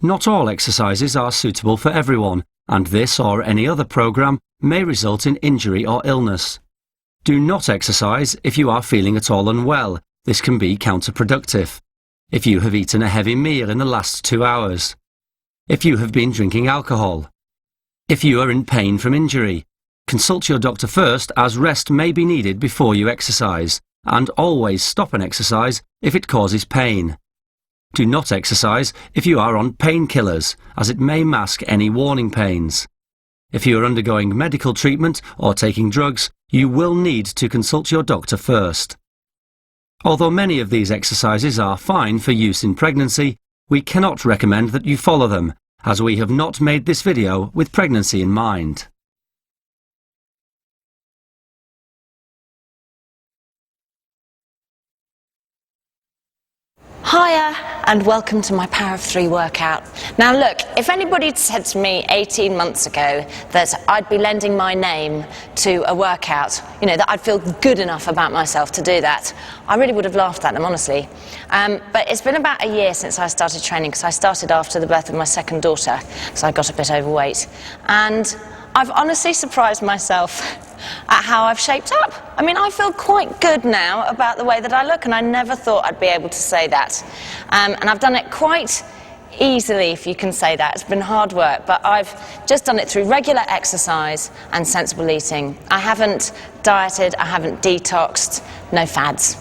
Not all exercises are suitable for everyone, and this or any other program may result in injury or illness. Do not exercise if you are feeling at all unwell. This can be counterproductive. If you have eaten a heavy meal in the last 2 hours. If you have been drinking alcohol. If you are in pain from injury. Consult your doctor first, as rest may be needed before you exercise, and always stop an exercise if it causes pain. Do not exercise if you are on painkillers, as it may mask any warning pains. If you are undergoing medical treatment or taking drugs, you will need to consult your doctor first. Although many of these exercises are fine for use in pregnancy, we cannot recommend that you follow them, as we have not made this video with pregnancy in mind. Hiya and welcome to my Power of 3 workout. Now look, if anybody had said to me 18 months ago that I'd be lending my name to a workout, that I'd feel good enough about myself to do that, I really would have laughed at them, honestly. But it's been about a year since I started training, because I started after the birth of my second daughter, so I got a bit overweight. And I've honestly surprised myself at how I've shaped up. I mean, I feel quite good now about the way that I look, and I never thought I'd be able to say that. And I've done it quite easily, if you can say that. It's been hard work, but I've just done it through regular exercise and sensible eating. I haven't dieted, I haven't detoxed, no fads.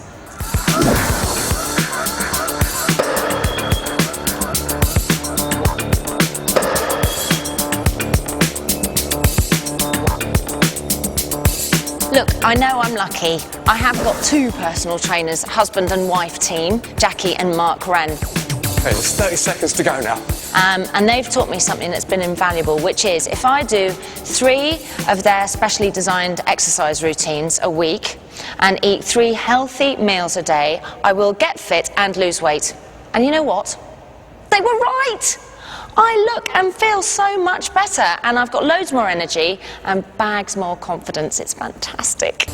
Look, I know I'm lucky. I have got 2 personal trainers, husband and wife team, Jackie and Mark Wren. Okay, there's 30 seconds to go now. And they've taught me something that's been invaluable, which is if I do 3 of their specially designed exercise routines a week and eat 3 healthy meals a day, I will get fit and lose weight. And you know what? They were right! I look and feel so much better, and I've got loads more energy and bags more confidence. It's fantastic.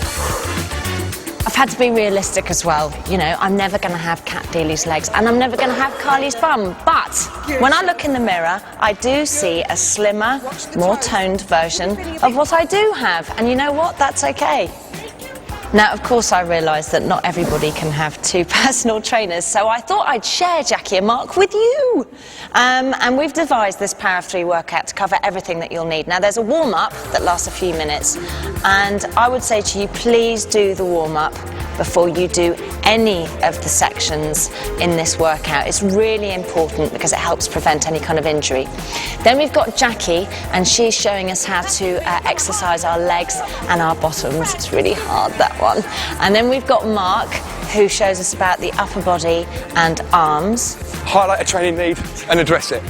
I've had to be realistic as well. I'm never going to have Cat Dealey's legs, and I'm never going to have Carly's bum. But when I look in the mirror, I do see a slimmer, more toned version of what I do have. And you know what? That's okay. Now, of course, I realise that not everybody can have 2 personal trainers, so I thought I'd share Jackie and Mark with you. And we've devised this Power of 3 workout to cover everything that you'll need. Now, there's a warm-up that lasts a few minutes, and I would say to you, please do the warm-up before you do any of the sections in this workout. It's really important because it helps prevent any kind of injury. Then we've got Jackie, and she's showing us how to exercise our legs and our bottoms. It's really hard, that one. And then we've got Mark, who shows us about the upper body and arms. Highlight a training need and address it.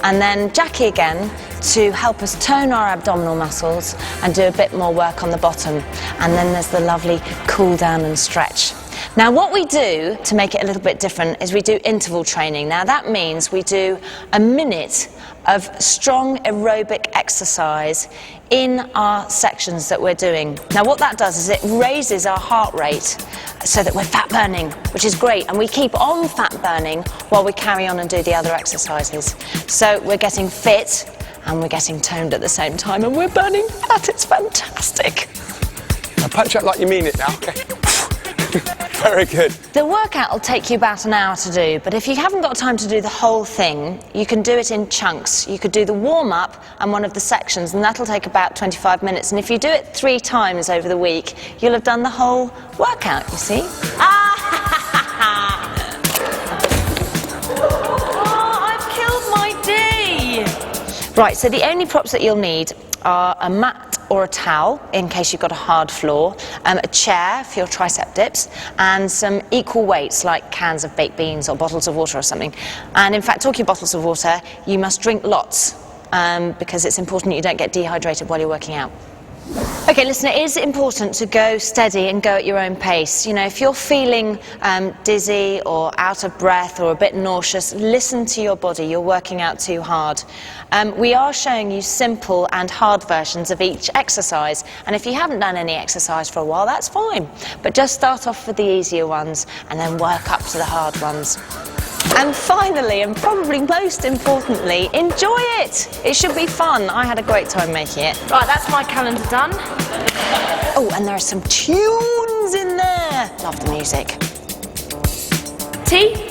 And then Jackie again, to help us tone our abdominal muscles and do a bit more work on the bottom. And then there's the lovely cool down and stretch. Now, what we do to make it a little bit different is we do interval training. Now, that means we do a minute of strong aerobic exercise in our sections that we're doing. Now, what that does is it raises our heart rate so that we're fat burning, which is great, and we keep on fat burning while we carry on and do the other exercises. So we're getting fit and we're getting toned at the same time, and we're burning fat. It's fantastic. Now punch out like you mean it now, okay? Very good. The workout will take you about an hour to do, but if you haven't got time to do the whole thing, you can do it in chunks. You could do the warm-up and one of the sections, and that'll take about 25 minutes. And if you do it 3 times over the week, you'll have done the whole workout, you see? I've killed my day! Right, so the only props that you'll need are a mat or a towel, in case you've got a hard floor, a chair for your tricep dips, and some equal weights like cans of baked beans or bottles of water or something. And in fact, talking of bottles of water, you must drink lots, because it's important you don't get dehydrated while you're working out. Okay, listen, it is important to go steady and go at your own pace. If you're feeling dizzy or out of breath or a bit nauseous, listen to your body. You're working out too hard. We are showing you simple and hard versions of each exercise, and if you haven't done any exercise for a while, that's fine. But just start off with the easier ones and then work up to the hard ones. And finally, and probably most importantly, enjoy it. It should be fun. I had a great time making it. Right, that's my calendar done. Oh, and there are some tunes in there. Love the music. Tea?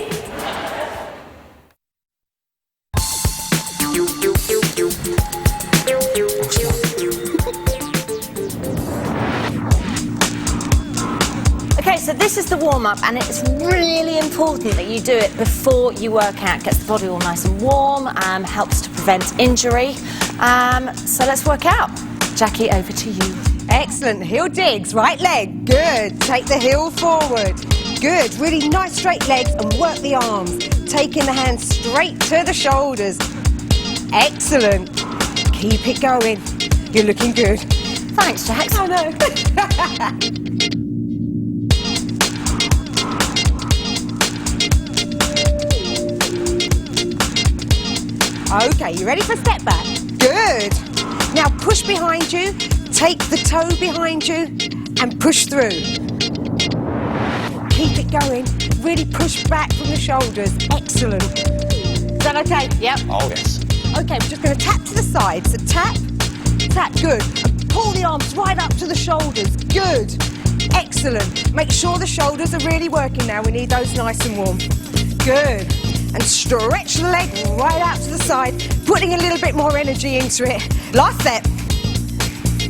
Okay, so this is the warm-up, and it's really important that you do it before you work out. Gets the body all nice and warm, helps to prevent injury. So let's work out. Jackie, over to you. Excellent. Heel digs, right leg. Good. Take the heel forward. Good. Really nice straight legs and work the arms. Taking the hands straight to the shoulders. Excellent. Keep it going. You're looking good. Thanks, Jax. I know. Okay, you ready for a step back? Good. Now push behind you, take the toe behind you and push through. Keep it going, really push back from the shoulders. Excellent. Is that okay? Yep. Oh, yes. Okay, we're just going to tap to the side. So tap, tap, good. And pull the arms right up to the shoulders. Good. Excellent. Make sure the shoulders are really working now. We need those nice and warm. Good. And stretch the leg right out to the side, putting a little bit more energy into it. Last set.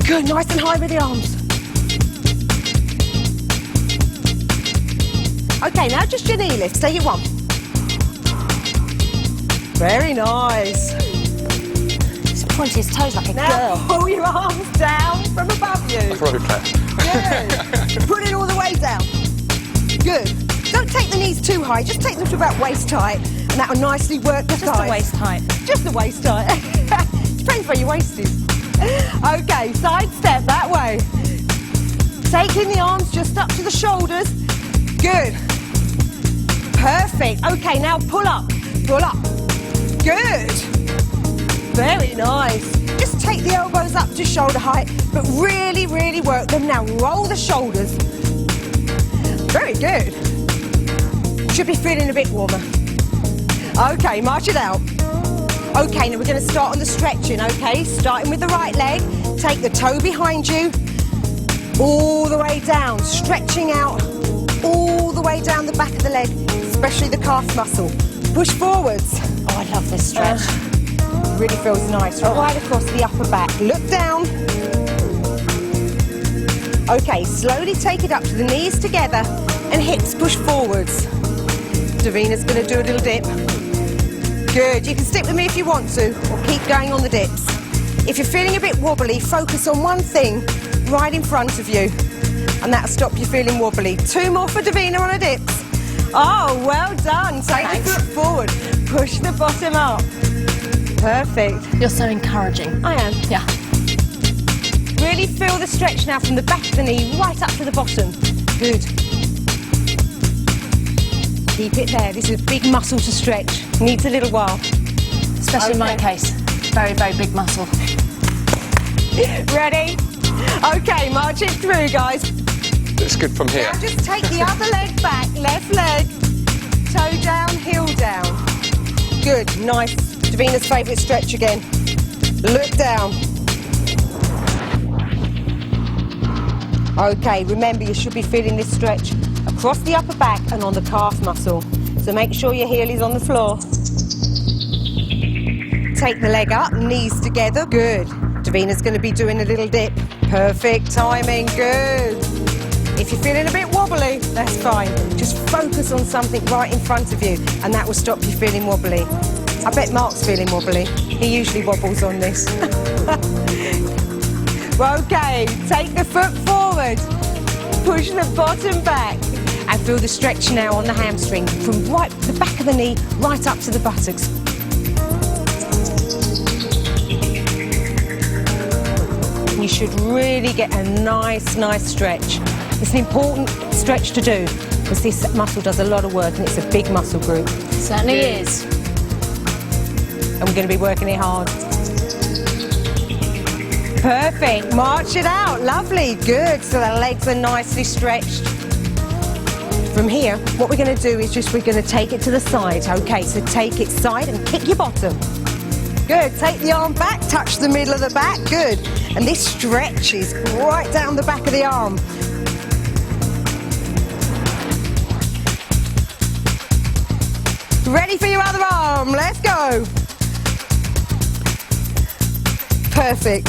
Good, nice and high with the arms. Okay, now just your knee lifts. Take it one. Very nice. He's pointing his toes like a Now girl. pull your arms down from above you. Like a rugby player. Good. Put it all the way down. Good. Don't take the knees too high, just take them to about waist height, and that will nicely work the thighs. Just the waist height. Just the waist height. Depends where your waist is. Okay, side step that way. Taking the arms just up to the shoulders. Good. Perfect. Okay, now pull up. Pull up. Good. Very nice. Just take the elbows up to shoulder height, but really, really work them. Now roll the shoulders. Very good. Should be feeling a bit warmer. Okay, march it out. Okay, now we're going to start on the stretching, okay? Starting with the right leg. Take the toe behind you. All the way down. Stretching out. All the way down the back of the leg, especially the calf muscle. Push forwards. Oh, I love this stretch. Really feels nice. Right across the upper back. Look down. Okay, slowly take it up to the knees together and hips push forwards. Davina's going to do a little dip. Good. You can stick with me if you want to, or keep going on the dips. If you're feeling a bit wobbly, focus on one thing right in front of you, and that'll stop you feeling wobbly. 2 more for Davina on the dips. Oh, well done. Take the foot forward. Push the bottom up. Perfect. You're so encouraging. I am. Yeah. Really feel the stretch now from the back of the knee right up to the bottom. Good. Keep it there. This is a big muscle to stretch. Needs a little while. Especially in my case. Very, very big muscle. Ready? Okay, march it through, guys. It's good from here. Now just take the other leg back, left leg. Toe down, heel down. Good, nice. Davina's favourite stretch again. Look down. Okay, remember you should be feeling this stretch across the upper back and on the calf muscle. So make sure your heel is on the floor. Take the leg up, knees together. Good. Davina's going to be doing a little dip. Perfect timing, good. If you're feeling a bit wobbly, that's fine. Just focus on something right in front of you and that will stop you feeling wobbly. I bet Mark's feeling wobbly. He usually wobbles on this. Okay, take the foot forward. Push the bottom back. And feel the stretch now on the hamstring from right the back of the knee right up to the buttocks. You should really get a nice stretch. It's an important stretch to do because this muscle does a lot of work and it's a big muscle group. Certainly is. And we're going to be working it hard. Perfect. March it out. Lovely. Good. So the legs are nicely stretched. From here, what we're going to do is we're going to take it to the side. Okay, so take it side and kick your bottom. Good, take the arm back, touch the middle of the back, good. And this stretches right down the back of the arm. Ready for your other arm, let's go. Perfect.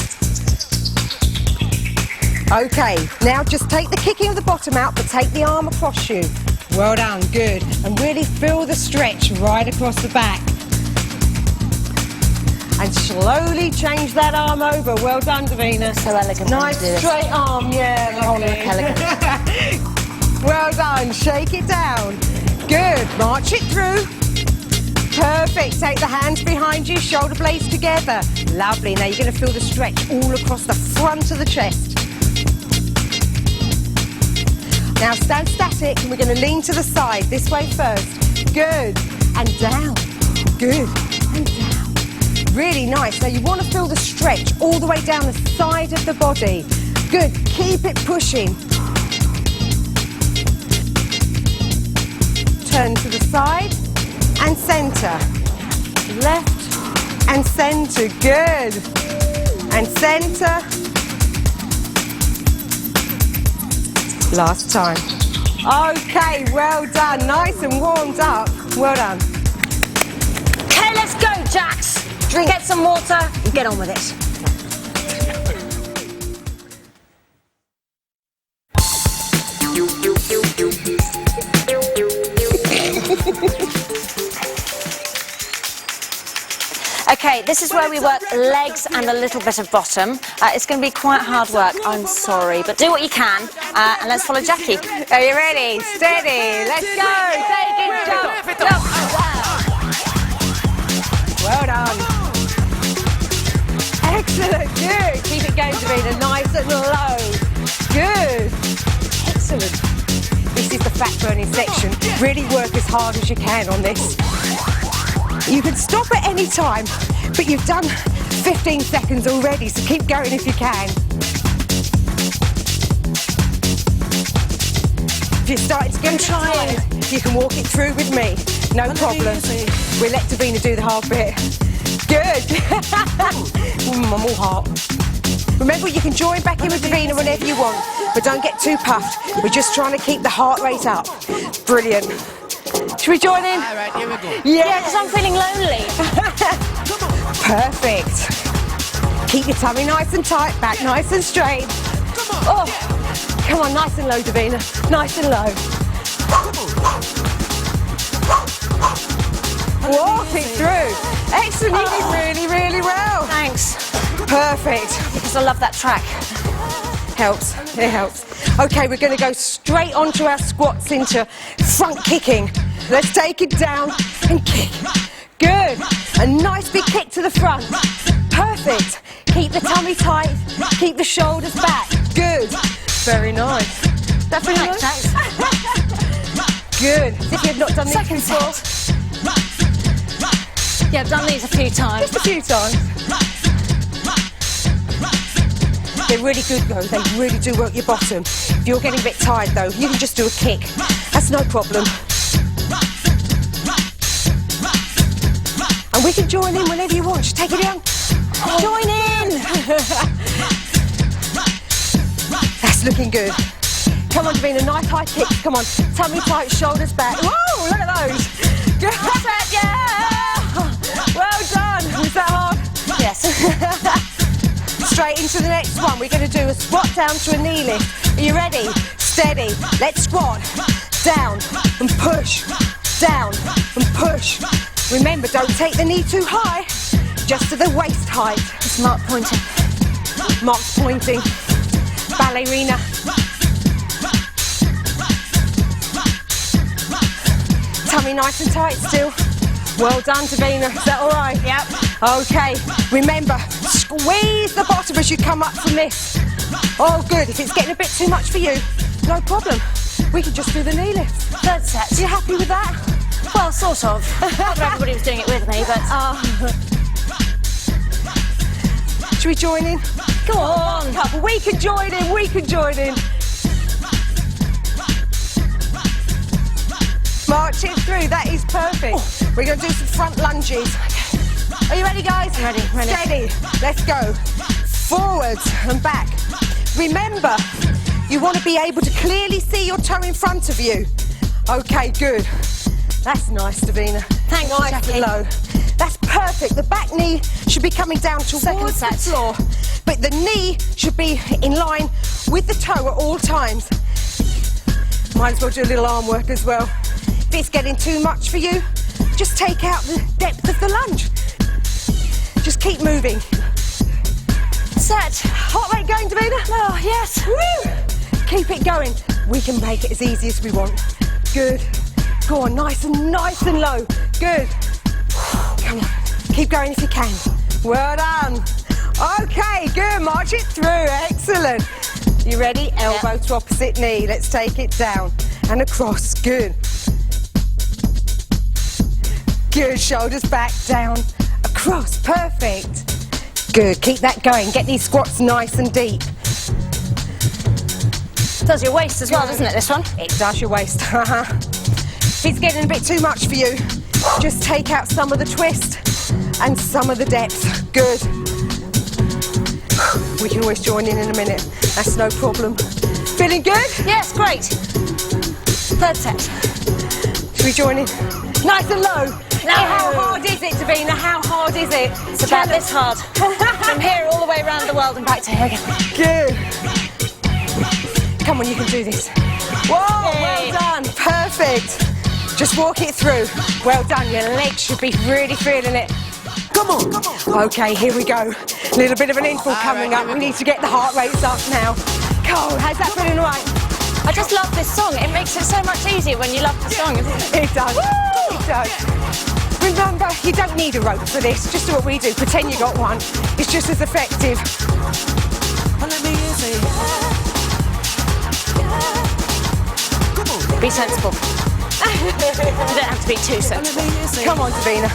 Okay, now just take the kicking of the bottom out, but take the arm across you. Well done, good. And really feel the stretch right across the back. And slowly change that arm over. Well done, Davina. So elegant. Nice straight arm, yeah, lovely. Look elegant. Well done, shake it down. Good, march it through. Perfect, take the hands behind you, shoulder blades together. Lovely, now you're going to feel the stretch all across the front of the chest. Now stand static and we're going to lean to the side, this way first. Good, and down. Good, and down. Really nice. Now you want to feel the stretch all the way down the side of the body. Good, keep it pushing. Turn to the side and centre. Left and centre, good. And centre. Last time. Okay, well done. Nice and warmed up. Well done. Okay, let's go, Jax. Get some water and get on with it. Okay, this is where we work legs and a little bit of bottom. It's going to be quite hard work, I'm sorry, but do what you can, and let's follow Jackie. Are you ready? Steady. Let's go. Take it, jump. Jump. Well done. Excellent. Good. Keep it going, Davina. Nice and low. Good. Excellent. This is the fat burning section. Really work as hard as you can on this. You can stop at any time, but you've done 15 seconds already, so keep going if you can. If you're starting to get tired, you can walk it through with me. No problem. We'll let Davina do the hard bit. Good. I'm all heart. Remember, you can join back in with Davina whenever you want, but don't get too puffed. We're just trying to keep the heart rate up. Brilliant. Should we join in? All right, here we go. Yeah, because I'm feeling lonely. Perfect. Keep your tummy nice and tight, back nice and straight. Oh, come on, nice and low, Davina. Nice and low. Walk it through. Excellent, you did really, really well. Thanks. Perfect. Because I love that track. Helps, it helps. Okay, we're going to go straight onto our squats into front kicking. Let's take it down and kick. Good. A nice big kick to the front. Perfect. Keep the tummy tight. Keep the shoulders back. Good. Very nice. That feeling nice? Good. As if you've not done this before. Yeah, I've done these a few times. Just a few times. They're really good though, they really do work your bottom. If you're getting a bit tired though, you can just do a kick. That's no problem. And we can join in whenever you want. Just take it down. Join in! That's looking good. Come on, Davina, nice high kicks. Come on, tummy tight, shoulders back. Whoa, look at those. Good, yeah! Well done. Was that hard? Yes. Straight into the next one. We're going to do a squat down to a knee lift. Are you ready? Steady. Let's squat. Down and push. Down and push. Remember, don't take the knee too high. Just to the waist height. It's Mark pointing. Mark's pointing. Ballerina. Tummy nice and tight still. Well done, Davina. Is that all right? Yep. Okay. Remember, squeeze the bottom as you come up from this. Oh, good. If it's getting a bit too much for you, no problem. We can just do the knee lift. Third set. You happy with that? Well, sort of. Not that everybody was doing it with me, but... Should we join in? Go on. We can join in. We can join in. march it through. That is perfect. We're going to do some front lunges. Are you ready, guys? Ready. Steady. Let's go. Forwards and back. Remember, you want to be able to clearly see your toe in front of you. Okay, good. That's nice, Davina. Thanks, nice Jackie. and low. That's perfect. The back knee should be coming down towards the floor, but the knee should be in line with the toe at all times. Might as well do a little arm work as well. If it's getting too much for you, just take out the depth of the lunge. Just keep moving. Set. Heart rate going, Davina? Oh, yes. Woo! Keep it going. We can make it as easy as we want. Good. Go on, nice and low. Good. Come on. Keep going if you can. Well done. Okay, good. March it through. Excellent. You ready? Elbow to opposite knee. Let's take it down and across. Good. Good. Shoulders back, down, across. Perfect. Good. Keep that going. Get these squats nice and deep. Does your waist as well, doesn't it, this one? It does your waist. If it's getting a bit too much for you, just take out some of the twist and some of the depth. Good. We can always join in a minute. That's no problem. Feeling good? Yes, great. Third set. Should we join in? Nice and low. No. How hard is it, Davina? How hard is it? It's about this hard. From here all the way around the world and back to here again. Good. Come on, you can do this. Whoa, Yay. well done. Perfect. Just walk it through. Well done. Your legs should be really feeling it. Come on. Okay, here we go. A little bit of an interval coming up. We need to get the heart rates up now. Cole, how's that feeling right? I just love this song. It makes it so much easier when you love the song, isn't it? It does. Woo! It does. Remember, you don't need a rope for this. Just do what we do. Pretend you got one. It's just as effective. Be sensible. You don't have to be too sensible. Come on, Davina.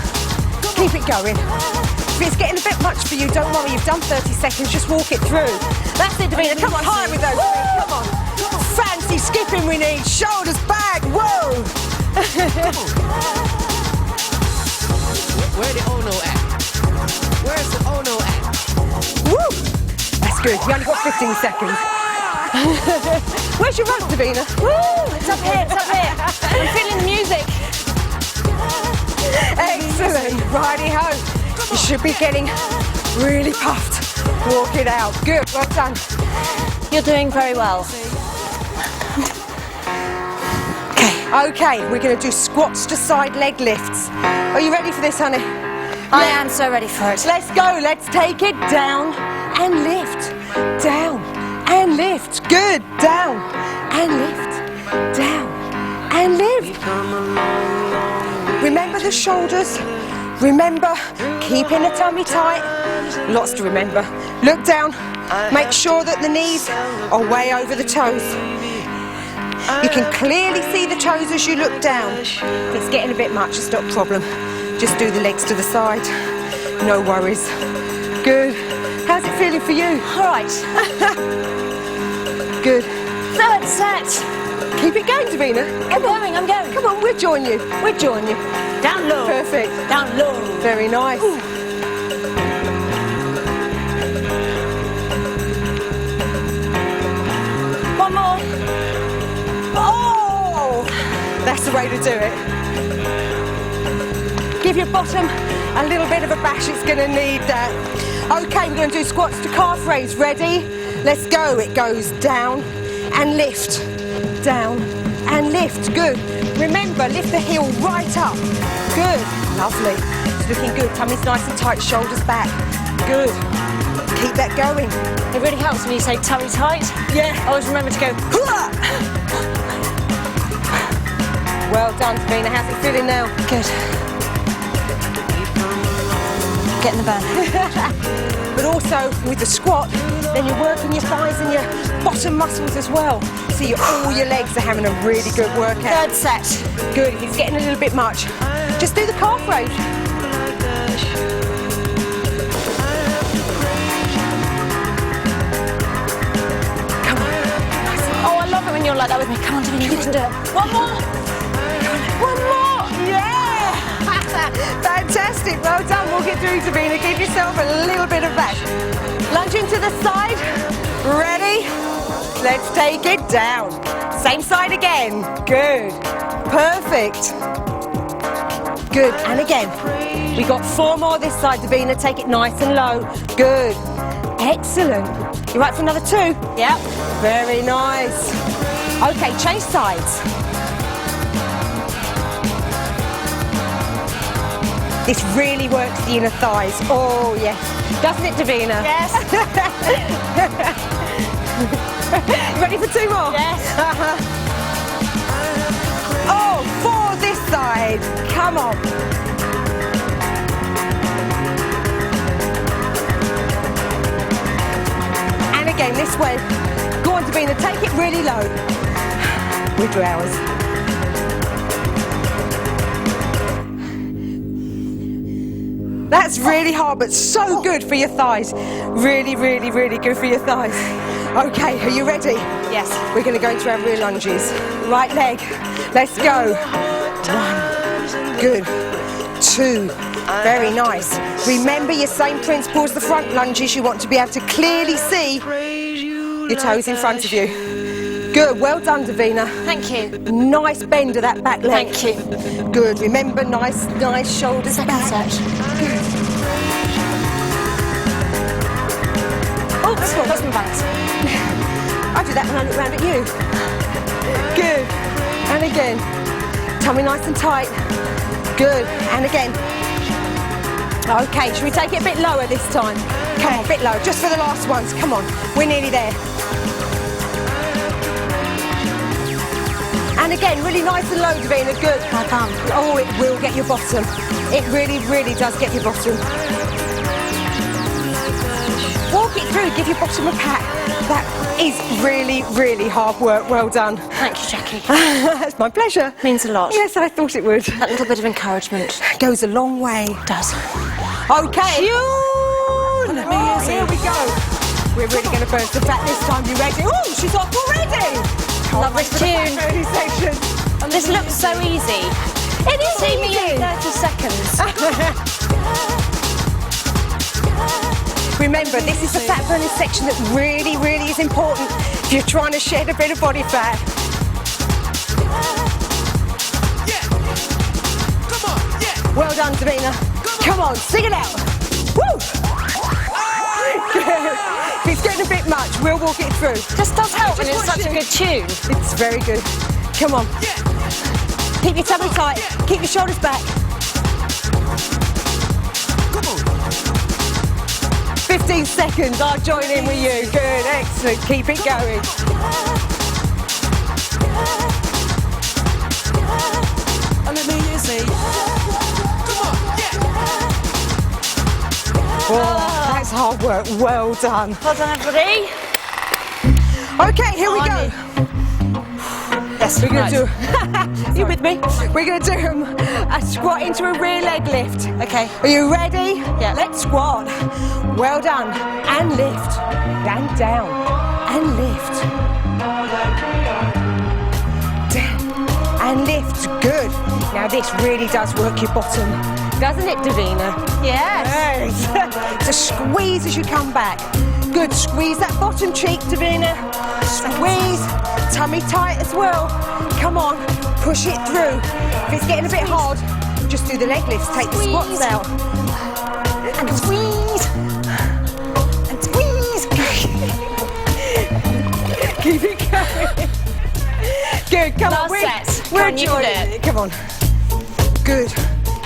Keep it going. If it's getting a bit much for you, don't worry. You've done 30 seconds. Just walk it through. That's it, Davina. Come on, high with those. Davina. Come on. Fancy skipping we need. Shoulders back. Whoa. Where the Ono at? Where's the Ono at? Woo. That's good. You only got 15 seconds. Where's your rope, Davina? Woo! It's up here, it's up here. I'm feeling the music. Excellent. Righty-ho. You should be getting really puffed. Walk it out. Good. Well done. You're doing very well. Okay, we're going to do squats to side leg lifts. Are you ready for this, honey? I am so ready for it. Let's go. Let's take it down and lift. Down and lift. Good. Down and lift. Down and lift. Remember the shoulders. Remember keeping the tummy tight. Lots to remember. Look down. Make sure that the knees are way over the toes. You can clearly see the toes as you look down. If it's getting a bit much, it's not a problem. Just do the legs to the side. No worries. Good. How's it feeling for you? All right. Good. Third set. Keep it going, Davina. I'm going. Come on, we'll join you. We'll join you. Down low. Perfect. Down low. Very nice. Ooh. One more. Oh! That's the way to do it. Give your bottom a little bit of a bash. It's going to need that. Okay, we're going to do squats to calf raise. Ready? Let's go. It goes down and lift. Down and lift. Good. Remember, lift the heel right up. Good. Lovely. It's looking good. Tummy's nice and tight. Shoulders back. Good. Keep that going. It really helps when you say tummy tight. Yeah. Always remember to go. Well done, Davina. How's it feeling now? Good. Get in the van. But also with the squat, then you're working your thighs and your bottom muscles as well. So all your legs are having a really good workout. Third set. Good. If it's getting a little bit much, just do the calf raise. Come on. Oh, I love it when you're like that with me. Come on, Davina, you can do it. One more. One more. Yeah! Fantastic, well done. Walk it through, Davina. Give yourself a little bit of back. Lunge into the side. Ready? Let's take it down. Same side again. Good. Perfect. Good. And again. We got 4 more this side, Davina. Take it nice and low. Good. Excellent. You right for another 2? Yep. Very nice. Okay, change sides. This really works the inner thighs. Oh, yes. Doesn't it, Davina? Yes. Ready for 2 more? Yes. Oh, 4 this side. Come on. And again, this way. Go on, Davina. Take it really low. With your hours. That's really hard, but so good for your thighs. Really, really, really good for your thighs. Okay, are you ready? Yes. We're going to go into our rear lunges. Right leg. Let's go. 1. Good. 2. Very nice. Remember your same principle as the front lunges. You want to be able to clearly see your toes in front of you. Good. Well done, Davina. Thank you. Nice bend of that back leg. Thank you. Good. Remember, nice shoulders Second back. set. Good. Oh, this one doesn't balance. I do that when I look round at you. Good. And again. Tummy nice and tight. Good. And again. Okay, should we take it a bit lower this time? Come on, a bit lower, just for the last ones. Come on, we're nearly there. And again, really nice and low, Davina. Good. My bum. Oh, it will get your bottom. It really, really does get your bottom. Walk it through, give your bottom a pat. That is really, really hard work. Well done. Thank you, Jackie. That's my pleasure. Means a lot. Yes, I thought it would. That little bit of encouragement Goes a long way. does. Okay. Oh, here we go. We're really going to burn some fat this time. You ready? Oh, she's off already. Love this tune. Early section. This looks so easy. It is See me easy. in 30 seconds. Remember, this is the fat burning section that really, really is important if you're trying to shed a bit of body fat. Yeah. Come on, yeah. Well done, Davina. Come on, sing it out. Woo! If it's getting a bit much, we'll walk it through. Just does help when it's watch such a it. good tune. It's very good. Come on. Keep your tummy tight. Keep your shoulders back. Come on. 15 seconds. I'll join in with you. Good, excellent. Keep it going. And let me hear you say, come on, yeah. Oh, that's hard work. Well done. Well done, everybody. Okay, here we go. Yes, We're going to right. do. You with me? We're going to do a squat into a rear leg lift. Okay. Are you ready? Yeah. Let's squat. Well done. And lift. And down. And lift. Down. And lift. Good. Now this really does work your bottom. Doesn't it, Davina? Yes. Yes. So squeeze as you come back. Good. Squeeze that bottom cheek, Davina. Squeeze. Tummy tight as well. Come on. Push it through. If it's getting a bit hard, just do the leg lifts. Take the squats out. And squeeze. And squeeze. Keep it going. Good. Come on. Last set. We're Come on, you can do joining it. Come on. Good.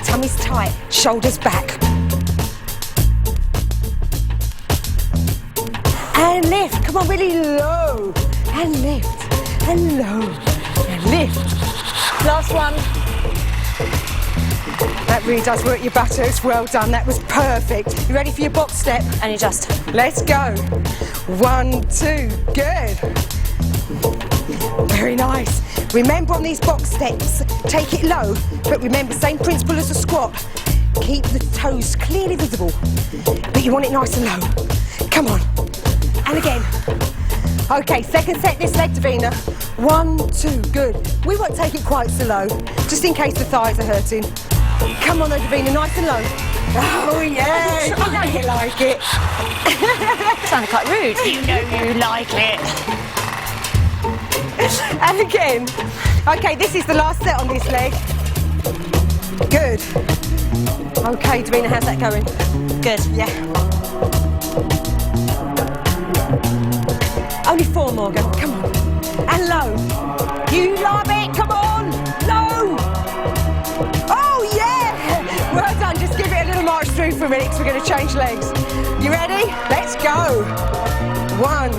Tummy's tight. Shoulders back. And lift. Come on, really low. And lift. And low. And lift. Last one. That really does work your buttocks. Well done. That was perfect. You ready for your box step? And you just. Let's go. 1, 2. Good. Very nice. Remember on these box steps, take it low, but remember, same principle as a squat. Keep the toes clearly visible, but you want it nice and low. Come on. And again. Okay, second set this leg, Davina. 1, 2, good. We won't take it quite so low, just in case the thighs are hurting. Come on though, Davina, nice and low. Oh yeah, I know you like it. Sounded quite rude. You know you like it. And again. Okay, this is the last set on this leg. Good. Okay, Davina, how's that going? Good. Yeah. Only 4 more, go. Come on. And low. You love it, come on. Low. Oh, yeah. Well done, just give it a little march through for a minute because we're going to change legs. You ready? Let's go. 1, 2,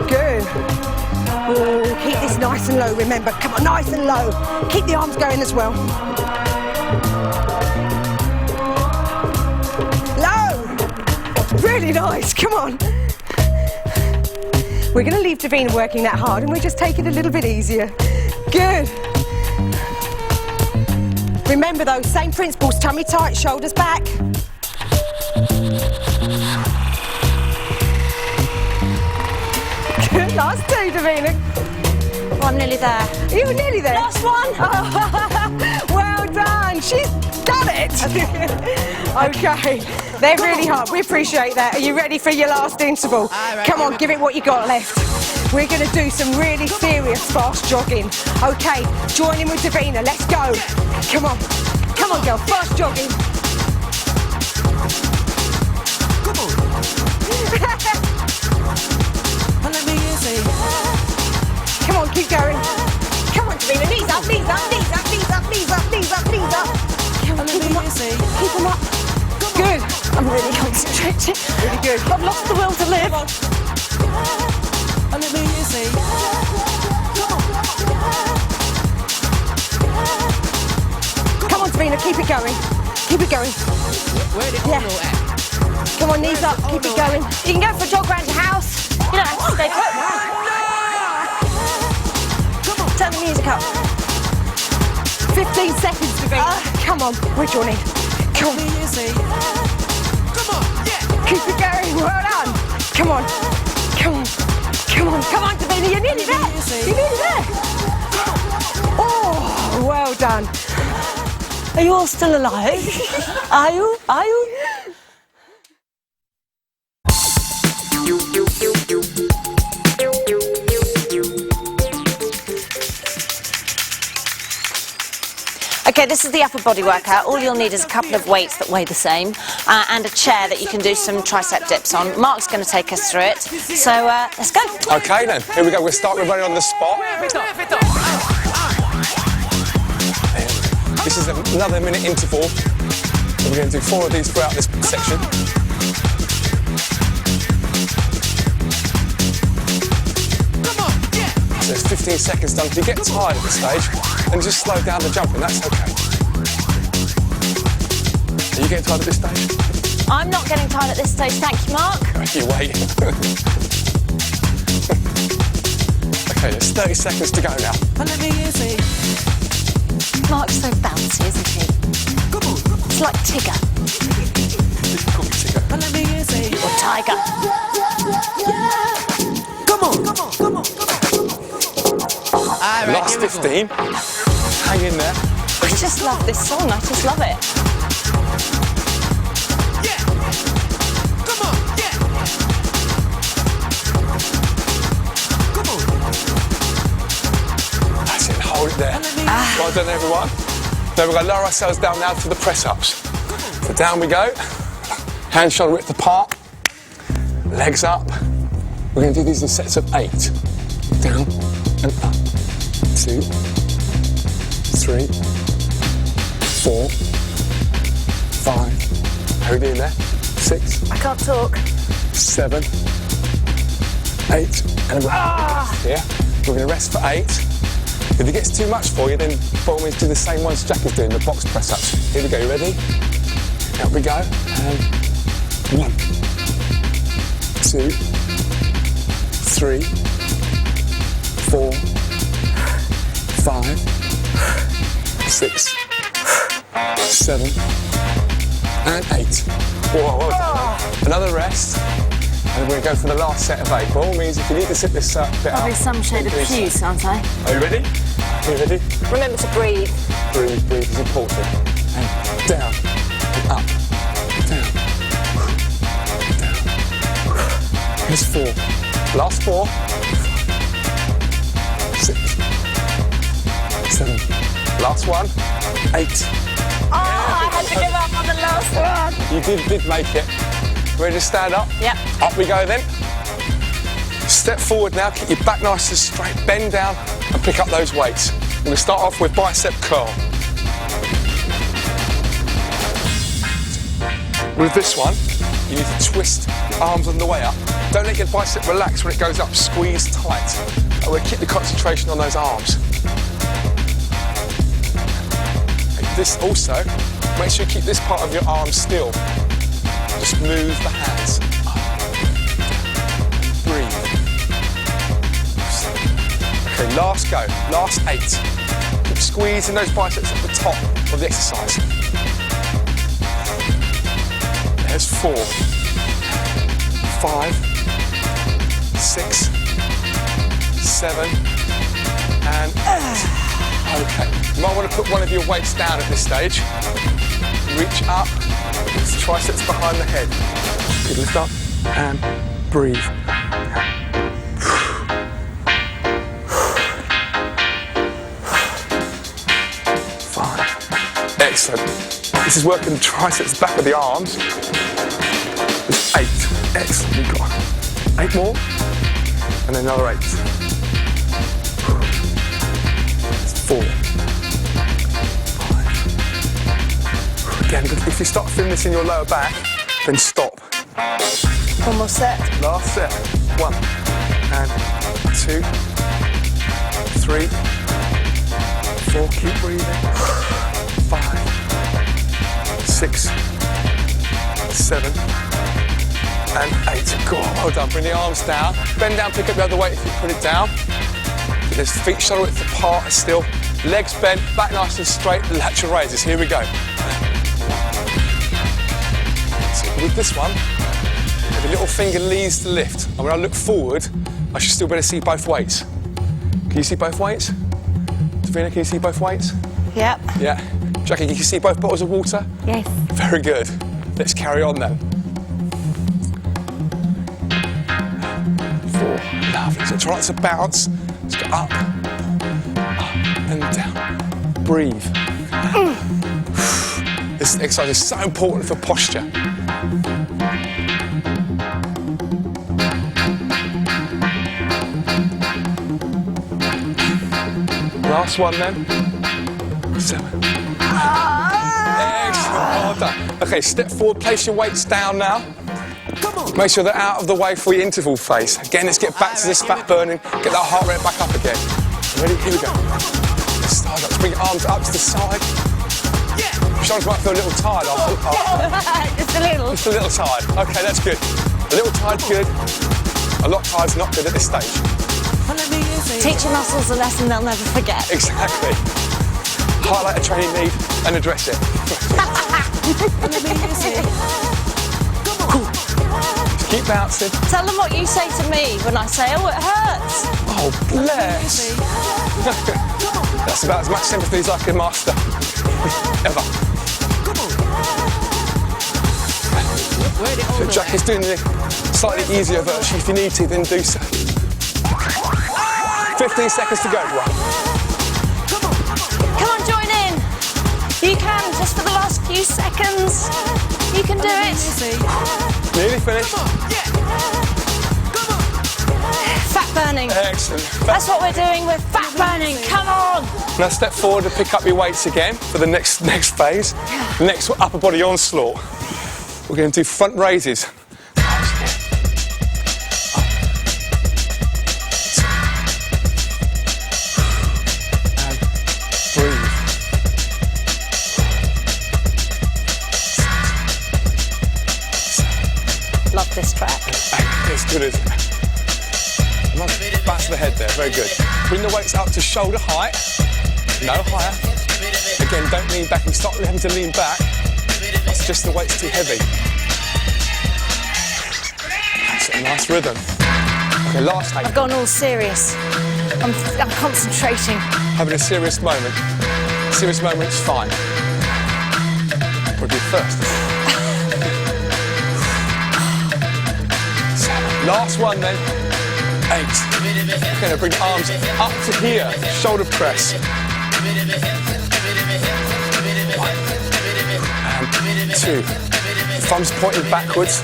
good. Ooh, keep this nice and low, remember. Come on, nice and low. Keep the arms going as well. Low. Really nice, come on. We're going to leave Davina working that hard and we'll just take it a little bit easier. Good. Remember though, same principles, tummy tight, shoulders back. Good, last 2, Davina. Oh, I'm nearly there. You were nearly there. Last one. Oh, well done. She's done it. Okay. They're really hard. We appreciate that. Are you ready for your last interval? Come on, give it what you got left. We're going to do some really serious fast jogging. Okay, join in with Davina. Let's go. Come on. Come on, girl. Fast jogging. Come on. Let me hear you say Come on, keep going. Come on, Davina. Knees up, knees up, knees up, knees up, knees up, knees up, knees up. Come on, keep them up. Keep them up. Good. I'm really concentrating. Really good. I've lost the will to live. let me hear you say Come on, Davina, keep it going. Keep it going. where the Yeah. Ono at? Come on, knees up, keep it going. You can go for a jog around your house. You don't have to stay put. Come on, Turn the music up. 15 seconds, Davina. Come on, we're joining. Come on. Let me hear you say come on, yeah. Keep it going. Well done. Come on. Come on. Come on. Come on, Davina. You're nearly there. You're nearly there. Oh, well done. Are you all still alive? Are you? Are you? Okay, this is the upper body workout. All you'll need is a couple of weights that weigh the same and a chair that you can do some tricep dips on. Mark's going to take us through it. So let's go. Okay then, here we go. We'll start with running on the spot. This is another minute interval. We're going to do 4 of these throughout this section. So it's 15 seconds done. If you get tired at this stage, then just slow down the jumping. That's okay. Are you getting tired at this stage? I'm not getting tired at this stage, thank you, Mark. You wait. Okay, there's 30 seconds to go now. Let me hear you say Mark's so bouncy, isn't he? come on. It's like Tigger Call me Tigger. Let me hear you say or Tiger. come on, come on, come on, come on. All right, Last here we go. 15. Hang in there. I just love this song, I just love it. Yeah. Come on, yeah. Come on. That's it, hold it there. Let me Well done, everyone. Now we're going to lower ourselves down now to the press-ups. So down we go. Hands shoulder width apart. Legs up. We're going to do these in sets of 8. Down and up. 2, 3, 4, 5. How are we doing there? 6, I can't talk. 7, 8, and we're yeah. We're going to rest for 8. If it gets too much for you, then by all means do the same ones Jack is doing, the box press-ups. Here we go, you ready? Out we go. And 1, 2, 3, 4, 5, 6, 7, and 8. Whoa, well done. Another rest. And we're going to go for the last set of 8. By all means, if you need to sit this bit up... Probably some shade of then do so. fuse, aren't I? Are you ready? Are you ready? Remember to breathe. Breathe is important. And down, and up, down, down. Here's 4. Last 4. 6, 7. Last one. 8. Oh, I had to give up on the last one. You did make it. Ready to stand up? Yep. Up we go then. Step forward now, keep your back nice and straight, bend down and pick up those weights. We're going to start off with bicep curl. With this one, you need to twist your arms on the way up. Don't let your bicep relax when it goes up, squeeze tight. And we'll keep the concentration on those arms. This also, make sure you keep this part of your arm still. Just move the hands. Breathe. Okay, last go. Last 8. Keep squeezing those biceps at the top of the exercise. There's 4, 5, 6, 7, and 8. Okay. You might want to put one of your weights down at this stage. Reach up. Triceps behind the head. Good, lift up and breathe. Fine. Excellent. This is working the triceps back of the arms. There's 8. Excellent. You've got 8 more. And then another 8. It's 4. Again, if you start feeling this in your lower back, then stop. One more set. Last set. 1 and 2, 3, 4. Keep breathing. 5, 6, 7, and 8. Go on, well done. Bring the arms down. Bend down, pick up the other weight if you put it down. There's feet shoulder width apart still. Legs bent, back nice and straight. Lateral raises. Here we go. With this one, the little finger leads the lift. And when I look forward, I should still be able to see both weights. Can you see both weights? Davina, can you see both weights? Yep. Yeah. Jackie, can you see both bottles of water? Yes. Very good. Let's carry on then. 4. Lovely. So try not to bounce. Let's go up and down. Breathe. This exercise is so important for posture. Last one then. 7. Excellent, well done. Okay, step forward, place your weights down now. Make sure they're out of the way for your interval phase. Again, let's get back to this fat burning, get that heart rate back up again. Ready? Here we go. Let's start up. Bring your arms up to the side. Shoulders might feel a little tired after. Just a little. Just a little tired. Okay, that's good. A little tired's good. A lot tired's not good at this stage. Teach your muscles a lesson they'll never forget. Exactly. Highlight a training need and address it. Just keep bouncing. Tell them what you say to me when I say, oh, it hurts. Oh, bless. That's about as much sympathy as I can master. Ever. So Jack is doing the slightly easier version. If you need to, then do so. 15 seconds to go, right? Come on, join in. You can, just for the last few seconds. You can do it. Nearly finished. Fat burning. Excellent. That's what we're doing with fat burning. Come on. Now step forward and pick up your weights again for the next phase. The next upper body onslaught. We're going to do front raises. And breathe. Love this track. It's good, isn't it? Back to the head there, very good. Bring the weights up to shoulder height. No higher. Again, don't lean back. You start having to lean back. That's just the weight's too heavy. That's it, nice rhythm. Okay, last 8. I've gone all serious. I'm concentrating. Having a serious moment. Serious moment's fine. We'll do first. Last one then. 8. Okay, now bring the arms up to here. Shoulder press. 1 and 2. Thumbs pointed backwards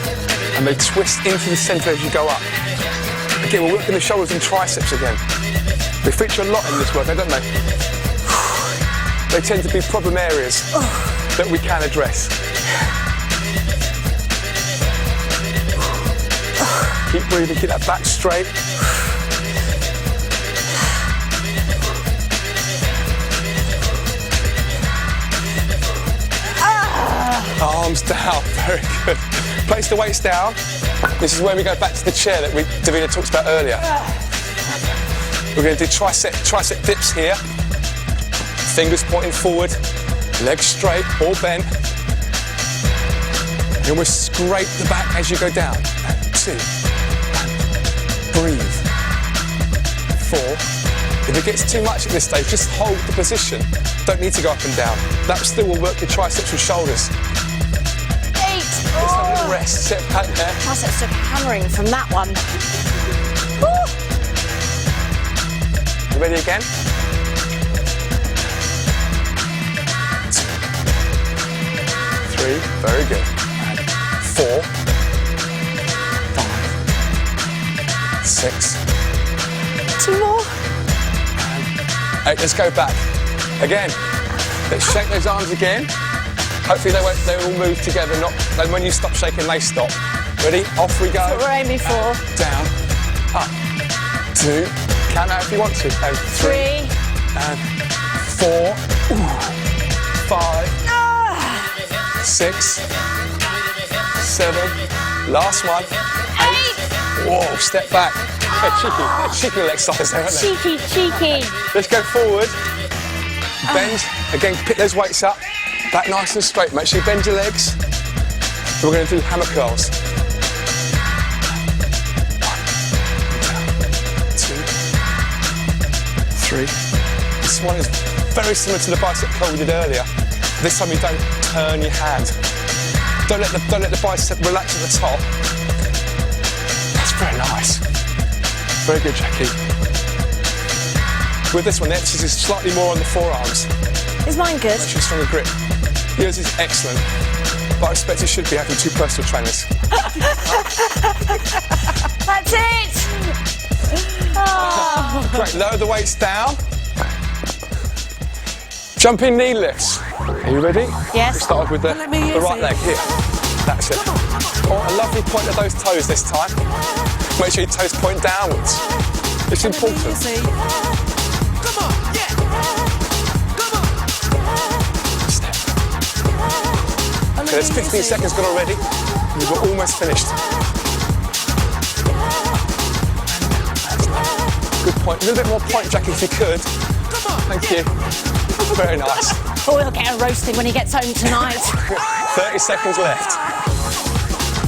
and they twist into the centre as you go up. Again, we're working the shoulders and triceps again. They feature a lot in this workout, don't they? They tend to be problem areas that we can address. Keep breathing, keep that back straight. Arms down, very good. Place the weights down. This is where we go back to the chair that Davina talked about earlier. We're going to do tricep dips here. Fingers pointing forward, legs straight or bent. You almost scrape the back as you go down. 2. Breathe. 4. If it gets too much at this stage, just hold the position. Don't need to go up and down. That still will work your triceps and shoulders. 8. Let's have a little rest. Sit back there. Triceps took hammering from that one. Woo. You ready again? 2. 3. Very good. 4. 5. 6. 2 more. 8. Let's go back. Again. Let's shake those arms again. Hopefully they all move together. And when you stop shaking, they stop. Ready? Off we go. That's what we're aiming for. Down. Up. 2. Count out if you want to. And 3. And 4. 5. 6. 7. Last one. 8. Whoa, step back. Cheeky little exercise there, isn't it? Cheeky. Let's go forward. Bend. Again, pick those weights up. Back nice and straight. Make sure you bend your legs. We're going to do hammer curls. 1. 2. 3. This one is very similar to the bicep curl we did earlier. This time you don't turn your hand. Don't let the bicep relax at the top. That's very nice. Very good, Jackie. With this one, the emphasis is slightly more on the forearms. Is mine good? Make sure stronger grip. Yours is excellent, but I expect you should be having 2 personal trainers. That's it! Oh. Great, lower the weights down. Jumping knee lifts. Are you ready? Yes. We start off with the right leg here. That's it. Oh, a lovely point of those toes this time. Make sure your toes point downwards. It's important. Come on, yeah. Come on. Step. Okay, there's 15 seconds gone already. We're almost finished. Good point. A little bit more point, Jackie, if you could. Thank you. Very nice. Oh, he'll get a roasting when he gets home tonight. 30 seconds left.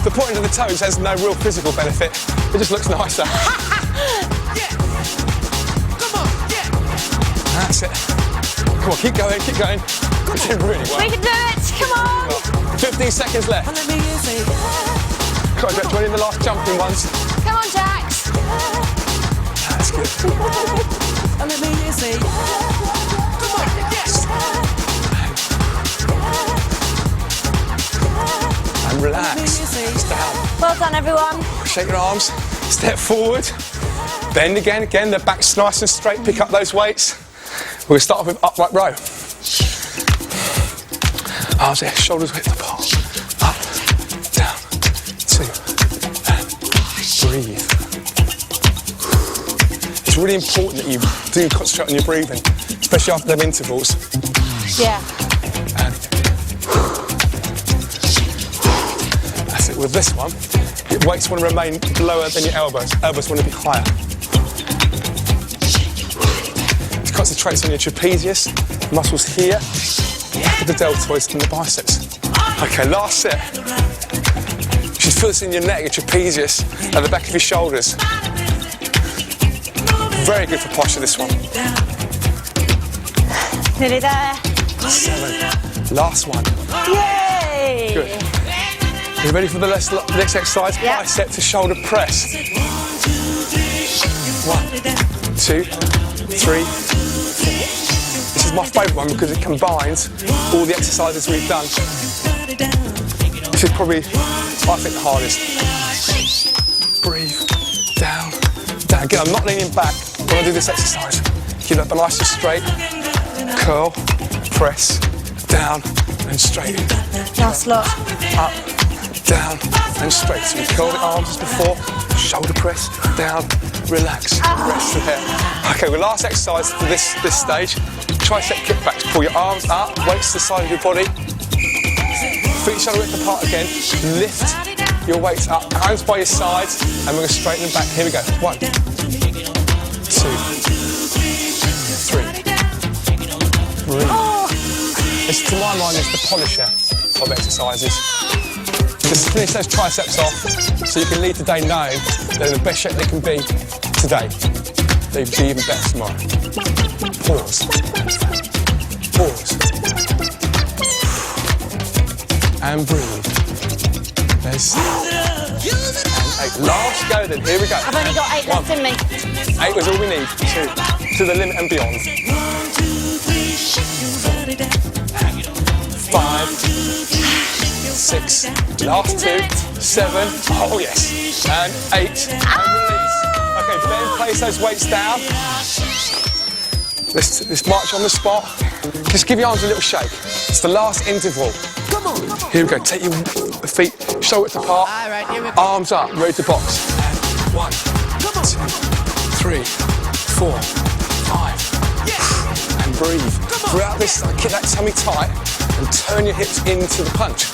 The pointing of the toes has no real physical benefit. It just looks nicer. That's it. Come on, keep going, keep going. You're doing really well. We can do it, come on. 15 seconds left. Come on, Jack, join in the last jumping ones. Come on, Jax. That's good. And relax. It's down. Well done, everyone. Shake your arms. Step forward. Bend again. Again, the back's nice and straight. Pick up those weights. We're going to start off with upright row. Arms there, shoulders width apart. Up, down, 2, and breathe. It's really important that you do concentrate on your breathing, especially after them intervals. Yeah. And that's it. With this one, your weights want to remain lower than your elbows. Elbows want to be higher. It concentrates on your trapezius, muscles here, with the deltoids and the biceps. Okay, last set. You should feel this in your neck, your trapezius, and the back of your shoulders. Very good for posture, this one. Nearly there. 7. Last one. Yay! Good. Are you ready for the next exercise? Yeah. Bicep to shoulder press. 1, 2, 3, 4. This is my favourite one because it combines all the exercises we've done. This is probably, I think, the hardest. Breathe. Down. Down. Again, I'm not leaning back when I do this exercise. Keep that nice and straight. Curl. Press. Down. And straight. Last lot. Up. Down. And straight. So we curl the arms as before. Shoulder press. Down. Relax. Rest there. Okay, well, last exercise for this stage. Tricep kickbacks. Pull your arms up. Weights to the side of your body. Feet shoulder width apart again. Lift your weights up. Hands by your sides. And we're going to straighten them back. Here we go. 1, 2, 3. Breathe. This, to my mind, is the polisher of exercises. Just finish those triceps off so you can leave the day knowing they're in the best shape they can be today. They can be even better tomorrow. Pause. Pause. And breathe. There's 7 and 8. Last go then, here we go. I've only got 8 left in me. 8 was all we need. 2. To the limit and beyond. 5, 6, last 2, 7, oh yes, and 8, and release. Okay, then place those weights down. Let's march on the spot. Just give your arms a little shake. It's the last interval. Come on. Here we go, take your feet shoulder width apart, All right, here we go. arms up, ready to box. 1, 2, 3, 4, 5, and breathe. Throughout this, keep that tummy tight and turn your hips into the punch.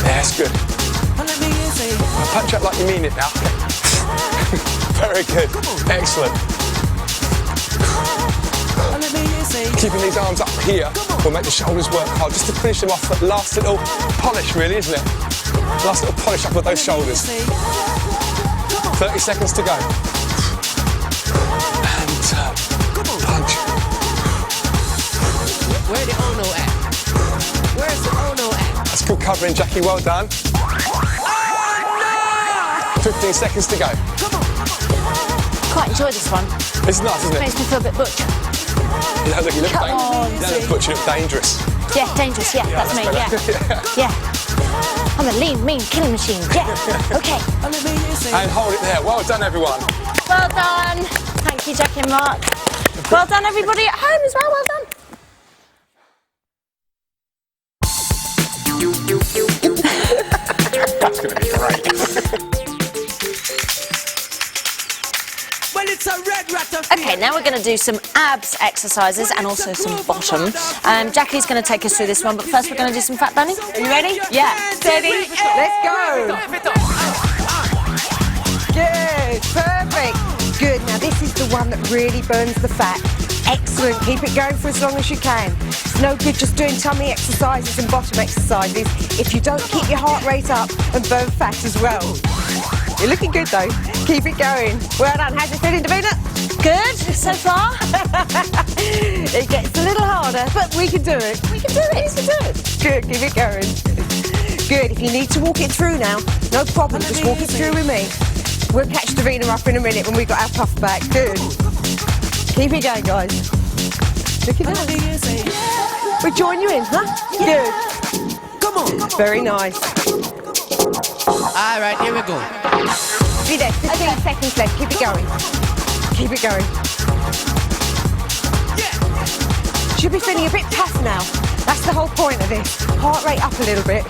Yeah, that's good. Now punch up like you mean it now. Very good. Excellent. Keeping these arms up here will make the shoulders work hard. Just to finish them off, that last little polish, really, isn't it? Last little polish up with those shoulders. 30 seconds to go. And turn. Punch. Where the Ono at? Where's the Ono at? That's good covering, Jackie. Well done. 15 seconds to go. Quite enjoy this one. It's nice, isn't it? Makes me feel a bit butch. You don't look Come on, dangerous. You don't look butch, you look dangerous. Yeah, dangerous, yeah, that's me, yeah. Yeah. I'm a lean, mean killing machine, yeah. Okay. And hold it there. Well done, everyone. Well done. Thank you, Jackie and Mark. Well done, everybody at home as well, well done. That's going to be great. Well, it's a red rat. Okay, now we're going to do some abs exercises and also some bottom. Jackie's going to take us through this one, but first we're going to do some fat burning. Are you ready? Yeah. Steady. Let's go. Good. Perfect. Good. Now this is the one that really burns the fat. Excellent. Keep it going for as long as you can. It's no good just doing tummy exercises and bottom exercises if you don't keep your heart rate up and burn fat as well. You're looking good though. Keep it going. Well done. How's it feeling, Davina? Good so far. It gets a little harder, but we can do it. We can do it. We can do it. Good. Keep it going. Good. If you need to walk it through now, no problem. Just walk it through with me. We'll catch Davina up in a minute when we've got our puff back. Good. Keep it going, guys. Look at that. We'll join you in, huh? Good. Come on. Very nice. All right, here we go. Be there. 15 seconds left. Keep it going. Keep it going. Should be feeling a bit tough now. That's the whole point of this. Heart rate up a little bit.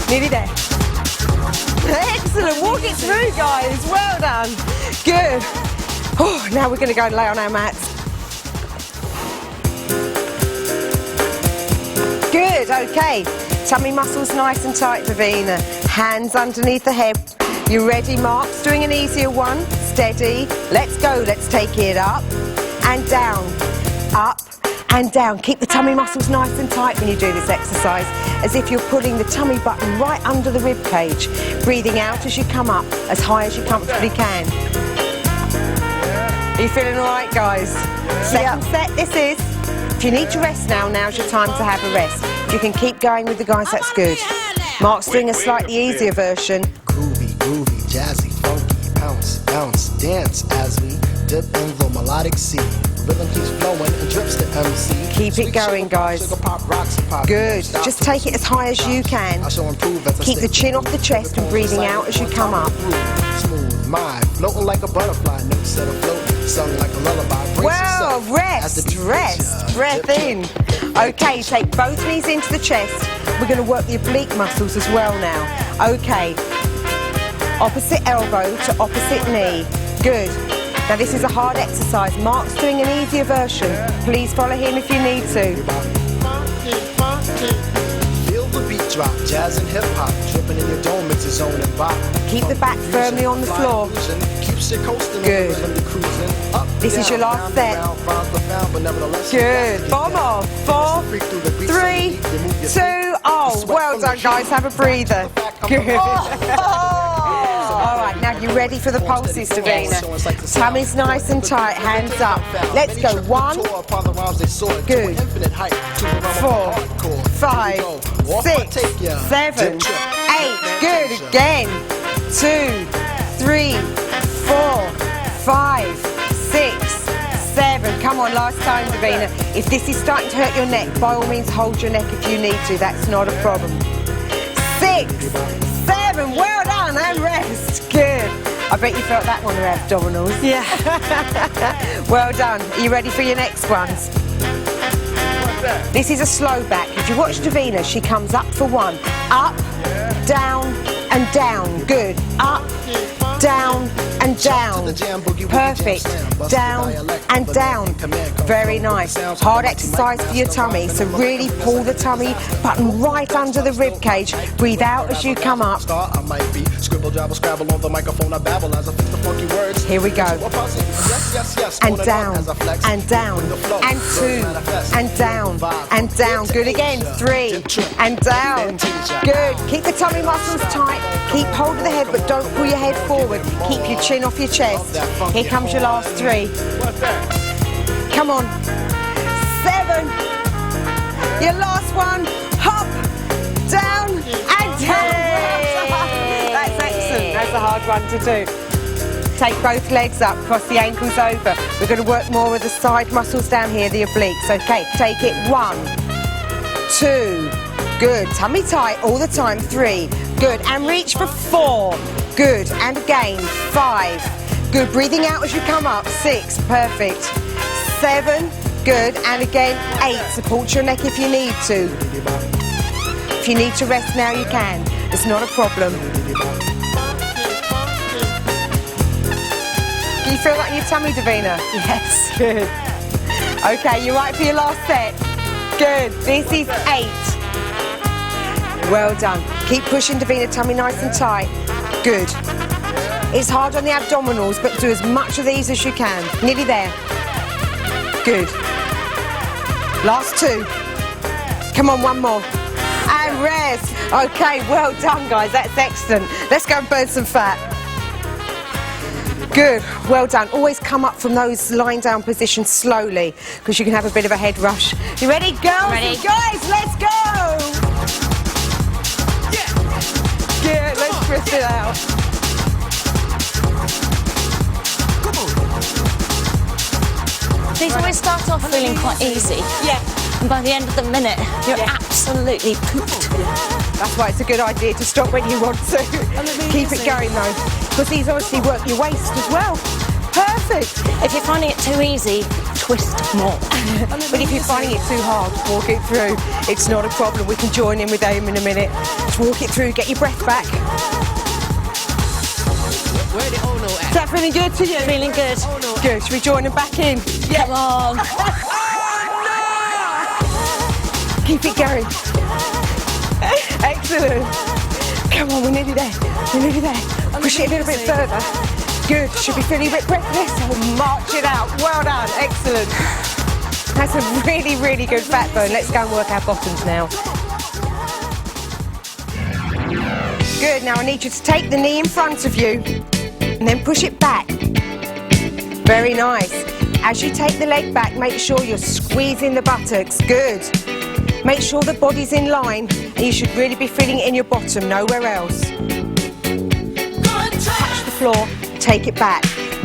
Nearly there. Excellent. Walk it through, guys. Well done. Good. Oh, now we're going to go and lay on our mats. Good. Okay. Tummy muscles nice and tight, Davina. Hands underneath the head. You ready, Mark's doing an easier one. Steady. Let's go. Let's take it up and down. Up and down. Keep the tummy muscles nice and tight when you do this exercise, as if you're pulling the tummy button right under the rib cage. Breathing out as you come up, as high as you comfortably can. Are you feeling all right, guys? Second set this is. If you need to rest now, now's your time to have a rest. If you can keep going with the guys, that's good. Mark's doing a slightly easier version. Groovy, groovy, jazzy, funky, bounce, bounce, dance as we dip in the melodic sea. Rhythm keeps flowing and drips to MC. Keep it going, guys. Good. Just take it as high as you can. Keep the chin off the chest and breathing out as you come up. Smooth mind, floating like a butterfly, notes set afloat, sung like a lullaby. Well, rest, rest, breath in. Okay, take both knees into the chest. We're going to work the oblique muscles as well now. Okay, opposite elbow to opposite knee. Good. Now this is a hard exercise. Mark's doing an easier version. Please follow him if you need to. Feel the beat drop, jazz and hip hop, dripping in your dome, it's a zone and bop. Keep the back firmly on the floor. Good. This is your last set. Good. Bomb off. 4, 3, 2. Oh, well done, guys. Have a breather. Good. All right, now you ready for the pulses, Davina? Tummy's nice and tight, hands up. Let's go. 1, good. 4, 5, 6, 7, 8. Good. Again. 2, 3, 4, 5, 6, 7. Come on, last time, Davina. If this is starting to hurt your neck, by all means hold your neck if you need to. That's not a problem. 6, 7. Well done, and rest. Good. I bet you felt that one, the abdominals. Yeah. Well done. Are you ready for your next ones? This is a slow back. If you watch Davina, she comes up for 1. Up, down, and down. Good. Up, down, and down. Perfect. Down and down. Very nice. Hard exercise for your tummy, so really pull the tummy button right under the rib cage. Breathe out as you come up. Here we go. And down, and down, and 2, and down, and down. Good again. 3, and down. Good. Keep the tummy muscles tight. Keep hold of the head, but don't pull your head forward. Keep your chin off your chest. Here comes your last 3. Come on. 7. Your last one. Hop, down, and down. That's excellent. That's a hard one to do. Take both legs up, cross the ankles over. We're going to work more with the side muscles down here, the obliques. Okay, take it. 1, 2. Good. Tummy tight all the time. 3. Good. And reach for 4. Good. And again. 5. Good. Breathing out as you come up. 6. Perfect. 7. Good. And again. 8. Support your neck if you need to. If you need to rest now, you can. It's not a problem. Can you feel that in your tummy, Davina? Yes. Good. Okay, you're right for your last set. Good. This is 8. Well done. Keep pushing, Davina. Tummy nice and tight. Good. It's hard on the abdominals, but do as much of these as you can. Nearly there. Good. Last 2. Come on, one more. And rest. Okay, well done, guys. That's excellent. Let's go and burn some fat. Good. Well done. Always come up from those lying down positions slowly, because you can have a bit of a head rush. You ready, girls? Ready. Guys, let's go. Good, let's twist it out. These always start off feeling quite easy. Yeah. And by the end of the minute, you're absolutely pooped. That's why it's a good idea to stop when you want to. Keep it going though, because these obviously work your waist as well. Perfect. If you're finding it too easy, twist more. But if you're finding it too hard, walk it through. It's not a problem. We can join in with Aim in a minute. Just walk it through, get your breath back. Where the oh no at? Is that feeling good to you? Feeling good. Good. Should we join them back in? Come on. Keep it going. Excellent. Come on, we're nearly there. We're nearly there. Push it a little bit further. Good. Should be feeling a bit breathless. We'll march it out. Well done. Excellent. That's a really, really good fat burn. Let's go and work our bottoms now. Good, now I need you to take the knee in front of you and then push it back. Very nice. As you take the leg back, make sure you're squeezing the buttocks. Good. Make sure the body's in line and you should really be feeling it in your bottom, nowhere else. Touch the floor, take it back.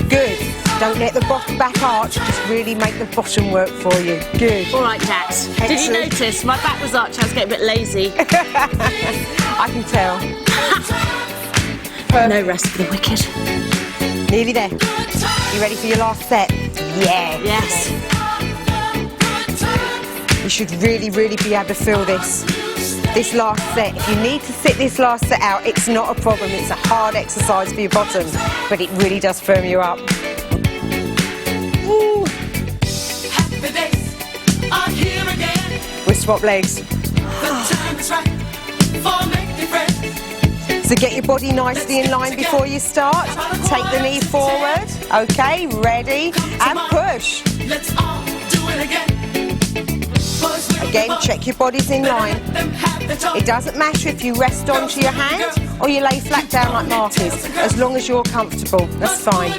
Good. Don't let the back arch, just really make the bottom work for you. Good. All right, Jax. Did you notice my back was arched? I was getting a bit lazy. I can tell. No rest for the wicked. Nearly there. You ready for your last set? Yeah. Yes. You should really, really be able to feel this last set. If you need to sit this last set out, it's not a problem. It's a hard exercise for your bottoms, but it really does firm you up. Woo. Happy days are here again. We'll swap legs. The time is right for making friends. So get your body nicely in line before you start. Take the knee forward. Okay, ready, and push. Let's all do it again. Again, check your body's in line. It doesn't matter if you rest onto your hand or you lay flat down like Marcus, as long as you're comfortable, that's fine.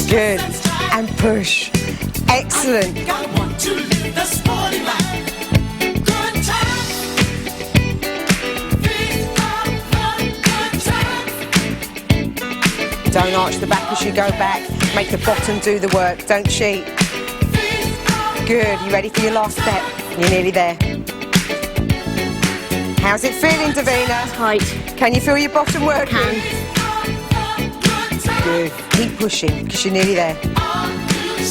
Good, and push. Excellent. Don't arch the back as you go back. Make the bottom do the work, don't cheat. Good, you ready for your last step? You're nearly there. How's it feeling, Davina? Tight. Can you feel your bottom working? Good. Keep pushing, because you're nearly there.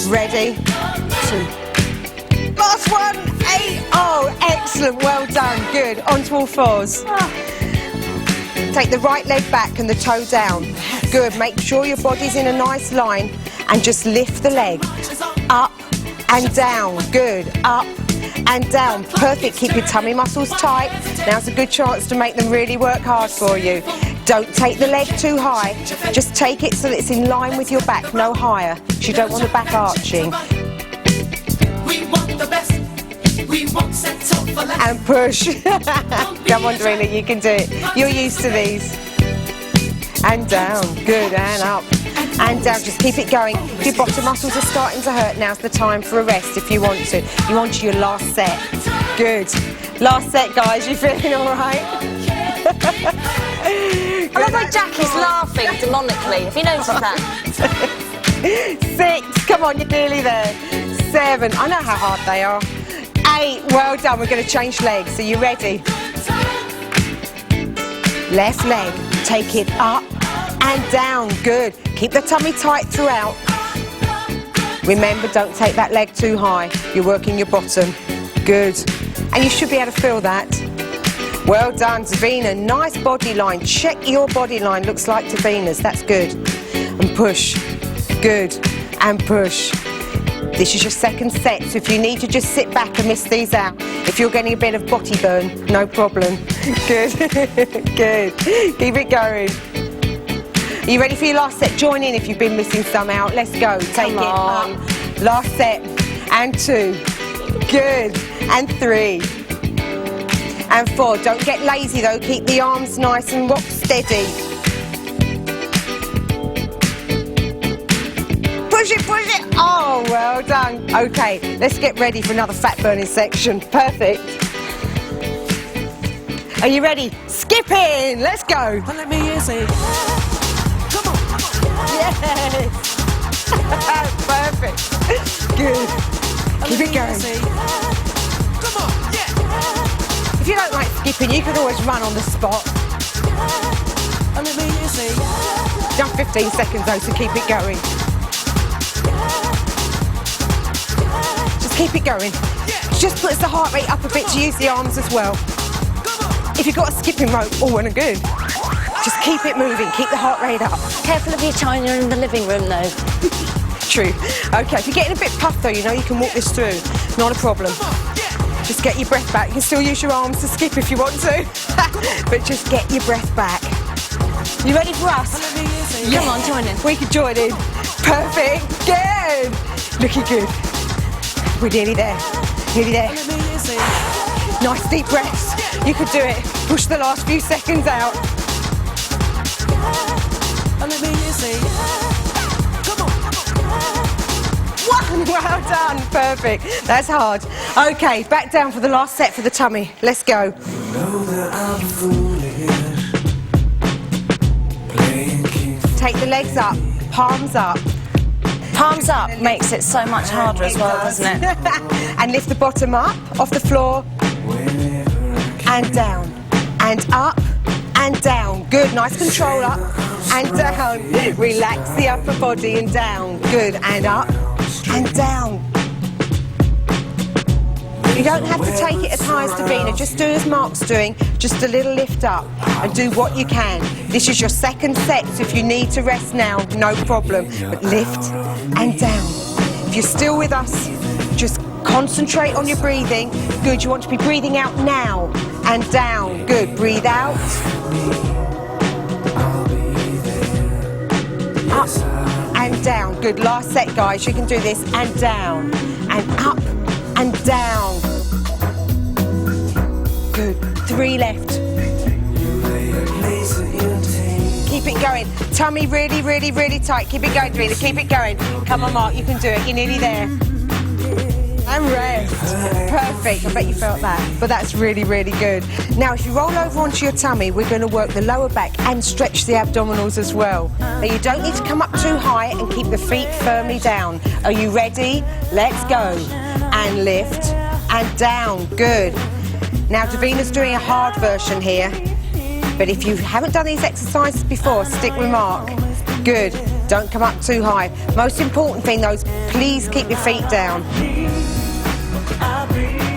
Ready? 2. Last one. 8. Oh, excellent. Well done. Good. Onto all fours. Take the right leg back and the toe down. Good. Make sure your body's in a nice line and just lift the leg. Up and down. Good. Up and down. Perfect. Keep your tummy muscles tight. Now's a good chance to make them really work hard for you. Don't take the leg too high. Just take it so that it's in line with your back, no higher. You don't want the back arching. We want the best. We won't settle for less. And push. Come on, Davina, you can do it. You're used to these. And down. Good. And up. And down. Just keep it going. If your bottom muscles are starting to hurt, now's the time for a rest if you want to. You want your last set. Good. Last set, guys. You feeling all right? I love how Jack is laughing demonically. Have you noticed that? 6. Come on, you're nearly there. 7. I know how hard they are. 8. Well done. We're going to change legs. Are you ready? Left leg. Take it up and down. Good. Keep the tummy tight throughout. Remember, don't take that leg too high. You're working your bottom. Good. And you should be able to feel that. Well done, Davina. Nice body line. Check your body line. Looks like Davina's. That's good. And push. Good. And push. This is your second set, so if you need to just sit back and miss these out. If you're getting a bit of body burn, no problem. Good. Good. Keep it going. Are you ready for your last set? Join in if you've been missing some out. Let's go. Take it up. Last set. And 2. Good. And 3. And 4. Don't get lazy though. Keep the arms nice and rock steady. Push it, push it. Oh, well done. Okay, let's get ready for another fat burning section. Perfect. Are you ready? Skipping. Let's go. Let me hear you say, come on, come on. Yes. Perfect. Good. Keep it going. Say, come on, yeah. If you don't like skipping, you can always run on the spot. Let me hear you say, Just 15 seconds though, so keep it going. Just keep it going. Just puts the heart rate up a bit to use the arms as well. If you've got a skipping rope, all and good. Just keep it moving, keep the heart rate up. Careful of your china in the living room, though. True. Okay, if you're getting a bit puffed though, you know you can walk this through. Not a problem. Just get your breath back. You can still use your arms to skip if you want to. But just get your breath back. You ready for us? Come on, join in. We can join in. Perfect. Good. Looking good. We're nearly there. Nearly there. Let me hear you say, Nice deep breaths. You could do it. Push the last few seconds out. let me hear you say, come on. One. Well done. Perfect. That's hard. Okay, back down for the last set for the tummy. Let's go. Know that I'm foolish, playing king. Take the legs up. Palms up. Palms up makes it so much harder as well, doesn't it? And lift the bottom up off the floor. And down. And up. And down. Good. Nice control up. And down. Relax the upper body and down. Good. And up. And down. You don't have to take it as high as Davina. Just do as Mark's doing. Just a little lift up. And do what you can. This is your second set, so if you need to rest now, no problem. But lift and down. If you're still with us, just concentrate on your breathing. Good. You want to be breathing out now. And down. Good. Breathe out. Up and down. Good. Last set, guys. You can do this. And down. And up and down. Good. 3 left. Keep it going. Tummy really, really, really tight. Keep it going, Davina. Keep it going. Come on, Mark. You can do it. You're nearly there. And rest. Perfect. I bet you felt that. But that's really, really good. Now, if you roll over onto your tummy, we're going to work the lower back and stretch the abdominals as well. Now, you don't need to come up too high and keep the feet firmly down. Are you ready? Let's go. And lift and down. Good. Now, Davina's doing a hard version here. But if you haven't done these exercises before, stick with Mark. Good. Don't come up too high. Most important thing, though, is please keep your feet down.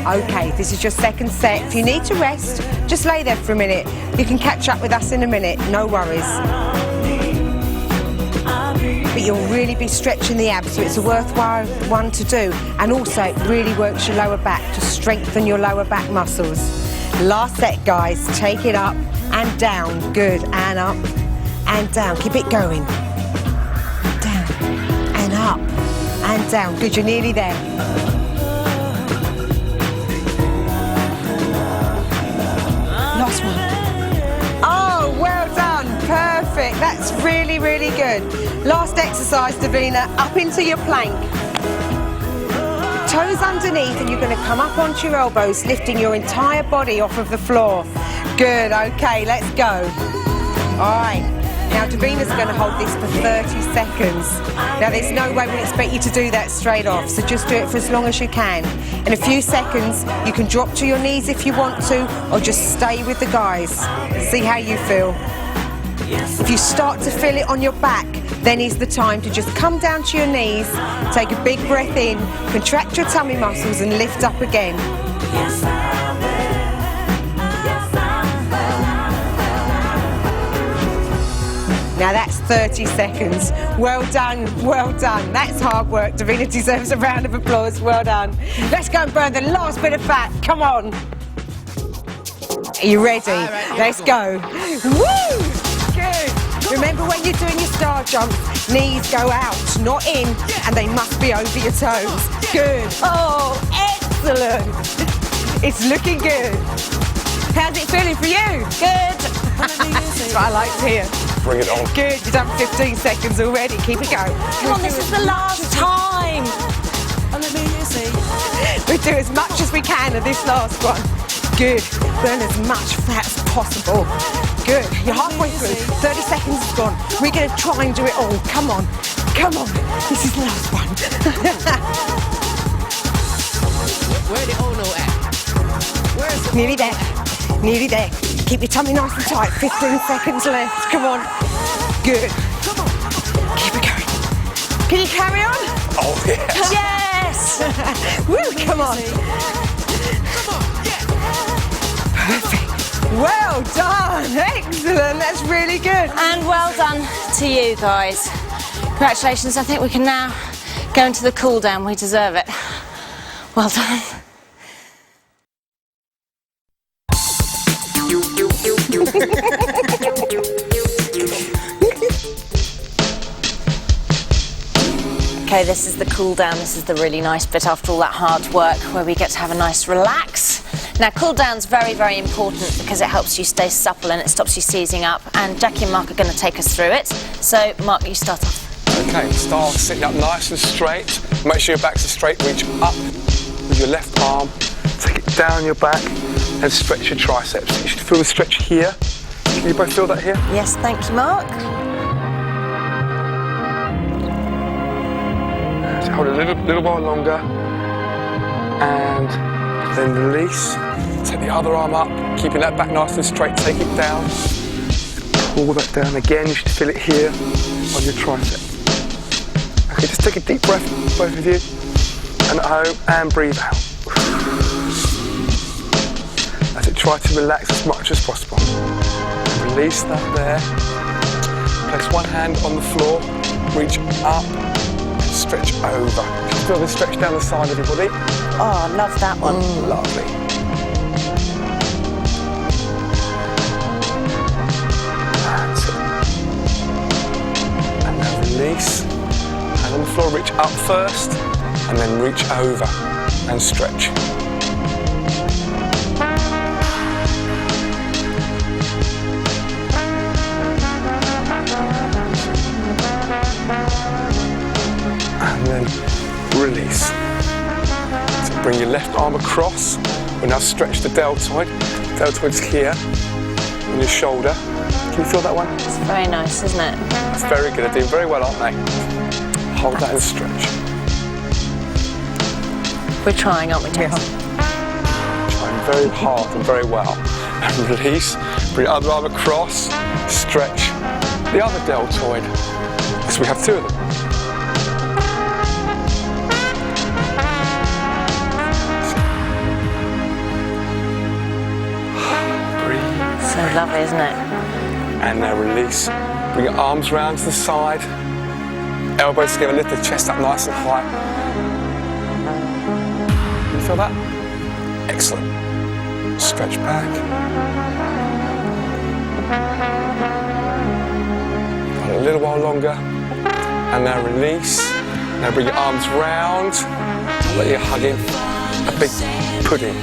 Okay, this is your second set. If you need to rest, just lay there for a minute. You can catch up with us in a minute, no worries. But you'll really be stretching the abs, so it's a worthwhile one to do. And also, it really works your lower back to strengthen your lower back muscles. Last set, guys. Take it up and down. Good. And up and down. Keep it going. Down and up and down. Good. You're nearly there. Last one. Oh, well done. Perfect. That's really, really good. Last exercise, Davina. Up into your plank. Toes underneath, and you're going to come up onto your elbows, lifting your entire body off of the floor. Good. Okay, let's go. All right. Now, Davina's going to hold this for 30 seconds. Now, there's no way we expect you to do that straight off, so just do it for as long as you can. In a few seconds, you can drop to your knees if you want to, or just stay with the guys. See how you feel. If you start to feel it on your back, then is the time to just come down to your knees, take a big breath in, contract your tummy muscles and lift up again. Now that's 30 seconds. Well done, well done. That's hard work. Davina deserves a round of applause. Well done. Let's go and burn the last bit of fat. Come on. Are you ready? Right, let's go. Woo! Good. Remember when you're doing your star jump, knees go out, not in, and they must be over your toes. Good. Oh, excellent. It's looking good. How's it feeling for you? Good. That's what I like to hear. Bring it on. Good. You've done 15 seconds already. Keep it going. Come on, this is the last time. We'll do as much as we can of this last one. Good. Burn as much fat as possible. Good. You're halfway through. 30 seconds is gone. We're going to try and do it all. Come on. Come on. This is the last one. Where the Ono at? Where's the Nearly there. Nearly there. Keep your tummy nice and tight. 15 seconds left. Come on. Good. Come on. Keep it going. Can you carry on? Oh, yeah. Yes! Woo, come on. Come on. Yeah. Perfect. Well done. Excellent. That's really good. And well done to you guys. Congratulations. I think we can now go into the cool down. We deserve it. Well done. Okay, this is the cool down. This is the really nice bit after all that hard work where we get to have a nice relax. Now, cool down's very, very important because it helps you stay supple and it stops you seizing up. And Jackie and Mark are going to take us through it. So, Mark, you start off. Okay, start sitting up nice and straight. Make sure your back's straight. Reach up with your left arm. Take it down your back and stretch your triceps. You should feel the stretch here. Can you both feel that here? Yes, thank you, Mark. So hold it a little while longer. And then release. Take the other arm up, keeping that back nice and straight. Take it down. Pull that down again. You should feel it here on your tricep. Okay, just take a deep breath, both of you. And at home, and breathe out. As it try to relax as much as possible. Release that there. Place one hand on the floor. Reach up. Stretch over. Just feel the stretch down the side of your body. Oh, I love that one. Lovely. That's it. And now release. And on the floor, reach up first, and then reach over and stretch. And then release. So bring your left arm across. We'll now stretch the deltoid. Deltoid's here on your shoulder. Can you feel that one? It's very nice, isn't it? That's very good. They're doing very well, aren't they? Hold that and stretch. We're trying, aren't we, Jackie? Trying very hard and very well. And release. Bring your other arm across. Stretch the other deltoid. So we have two of them. So lovely, isn't it? And now release. Bring your arms round to the side. Elbows together, lift the chest up nice and high. You feel that? Excellent. Stretch back. Hold it a little while longer. And now release. Now bring your arms round. Let you hug in. A big pudding.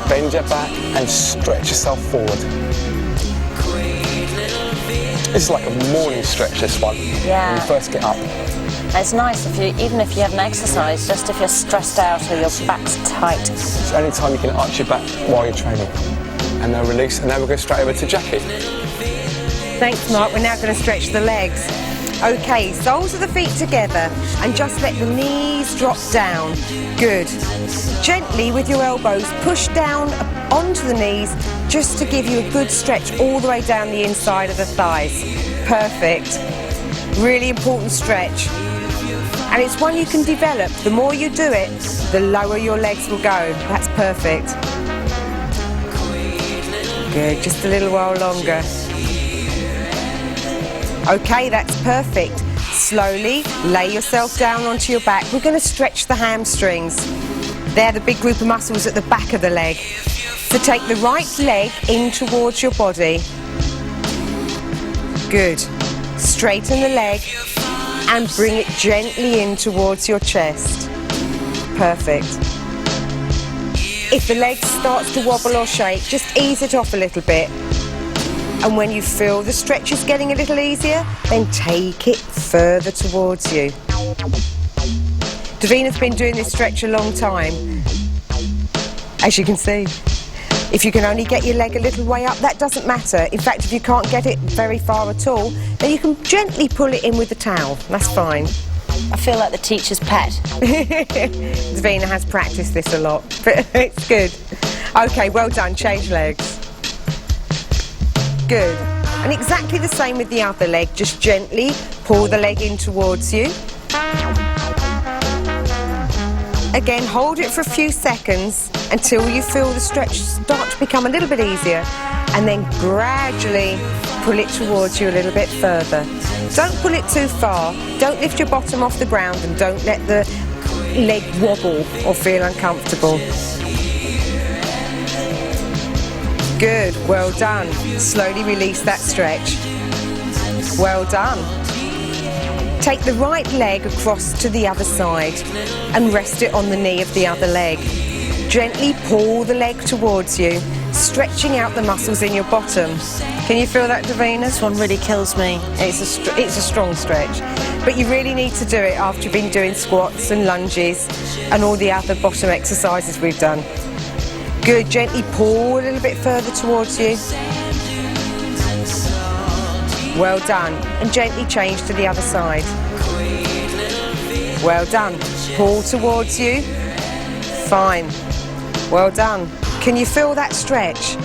Bend your back and stretch yourself forward. This is like a morning stretch, this one. Yeah. When you first get up. It's nice if you, even if you haven't exercised, just if you're stressed out or your back's tight. It's the only time you can arch your back while you're training. And now release, and now we'll go straight over to Jackie. Thanks, Mark. We're now going to stretch the legs. Okay, soles of the feet together and just let the knees drop down. Good. Gently with your elbows, push down onto the knees just to give you a good stretch all the way down the inside of the thighs. Perfect. Really important stretch. And it's one you can develop. The more you do it, the lower your legs will go. That's perfect. Good, just a little while longer. Okay, that's perfect. Slowly lay yourself down onto your back. We're going to stretch the hamstrings. They're the big group of muscles at the back of the leg. So take the right leg in towards your body. Good. Straighten the leg and bring it gently in towards your chest. Perfect. If the leg starts to wobble or shake, just ease it off a little bit. And when you feel the stretch is getting a little easier, then take it further towards you. Davina's been doing this stretch a long time, as you can see. If you can only get your leg a little way up, that doesn't matter. In fact, if you can't get it very far at all, then you can gently pull it in with the towel. That's fine. I feel like the teacher's pet. Davina has practiced this a lot, but it's good. Okay, well done. Change legs. Good. And exactly the same with the other leg. Just gently pull the leg in towards you. Again, hold it for a few seconds until you feel the stretch start to become a little bit easier, and then gradually pull it towards you a little bit further. Don't pull it too far, don't lift your bottom off the ground, and don't let the leg wobble or feel uncomfortable. Good, well done. Slowly release that stretch. Well done. Take the right leg across to the other side and rest it on the knee of the other leg. Gently pull the leg towards you, stretching out the muscles in your bottom. Can you feel that, Davina? This one really kills me. It's a strong stretch, but you really need to do it after you've been doing squats and lunges and all the other bottom exercises we've done. Good, gently pull a little bit further towards you. Well done, and gently change to the other side. Well done, pull towards you. Fine, well done. Can you feel that stretch?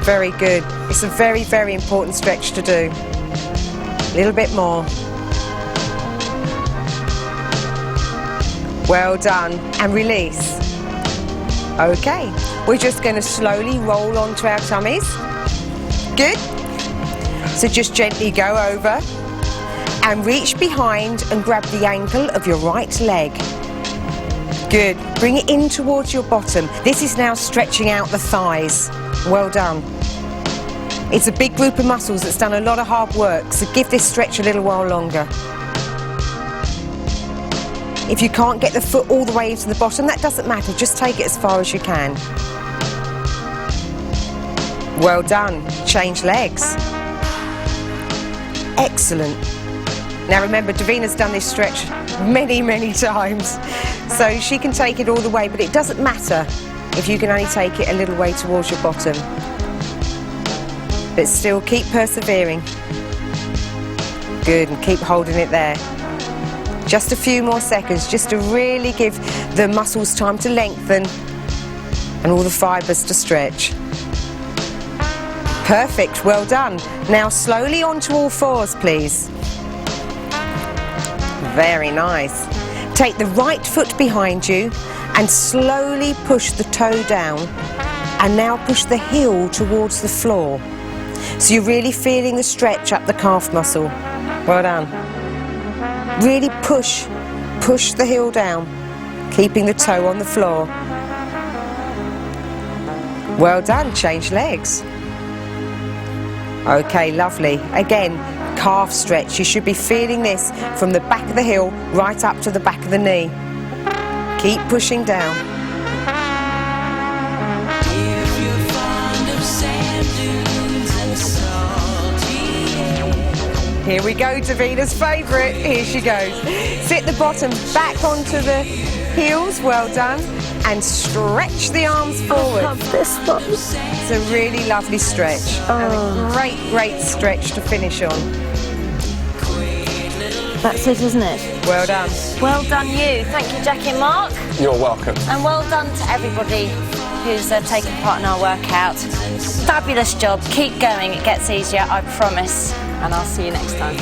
Very good. It's a very, very important stretch to do. A little bit more. Well done, and release. Okay, we're just going to slowly roll onto our tummies. Good. So just gently go over and reach behind and grab the ankle of your right leg. Good. Bring it in towards your bottom. This is now stretching out the thighs. Well done. It's a big group of muscles that's done a lot of hard work, so give this stretch a little while longer. If you can't get the foot all the way into the bottom, that doesn't matter. Just take it as far as you can. Well done. Change legs. Excellent. Now remember, Davina's done this stretch many, many times, so she can take it all the way, but it doesn't matter if you can only take it a little way towards your bottom. But still keep persevering. Good, and keep holding it there. Just a few more seconds, just to really give the muscles time to lengthen and all the fibres to stretch. Perfect, well done. Now slowly onto all fours, please. Very nice. Take the right foot behind you and slowly push the toe down, and now push the heel towards the floor. So you're really feeling the stretch up the calf muscle. Well done. Really push the heel down, keeping the toe on the floor. Well done, change legs. Okay, lovely. Again, calf stretch. You should be feeling this from the back of the heel right up to the back of the knee. Keep pushing down. Here we go, Davina's favourite. Here she goes. Sit the bottom back onto the heels, well done. And stretch the arms forward. I love this one. It's a really lovely stretch. And a great, great stretch to finish on. That's it, isn't it? Well done. Well done you. Thank you, Jackie and Mark. You're welcome. And well done to everybody who's taken part in our workout. Fabulous job. Keep going. It gets easier, I promise. And I'll see you next time.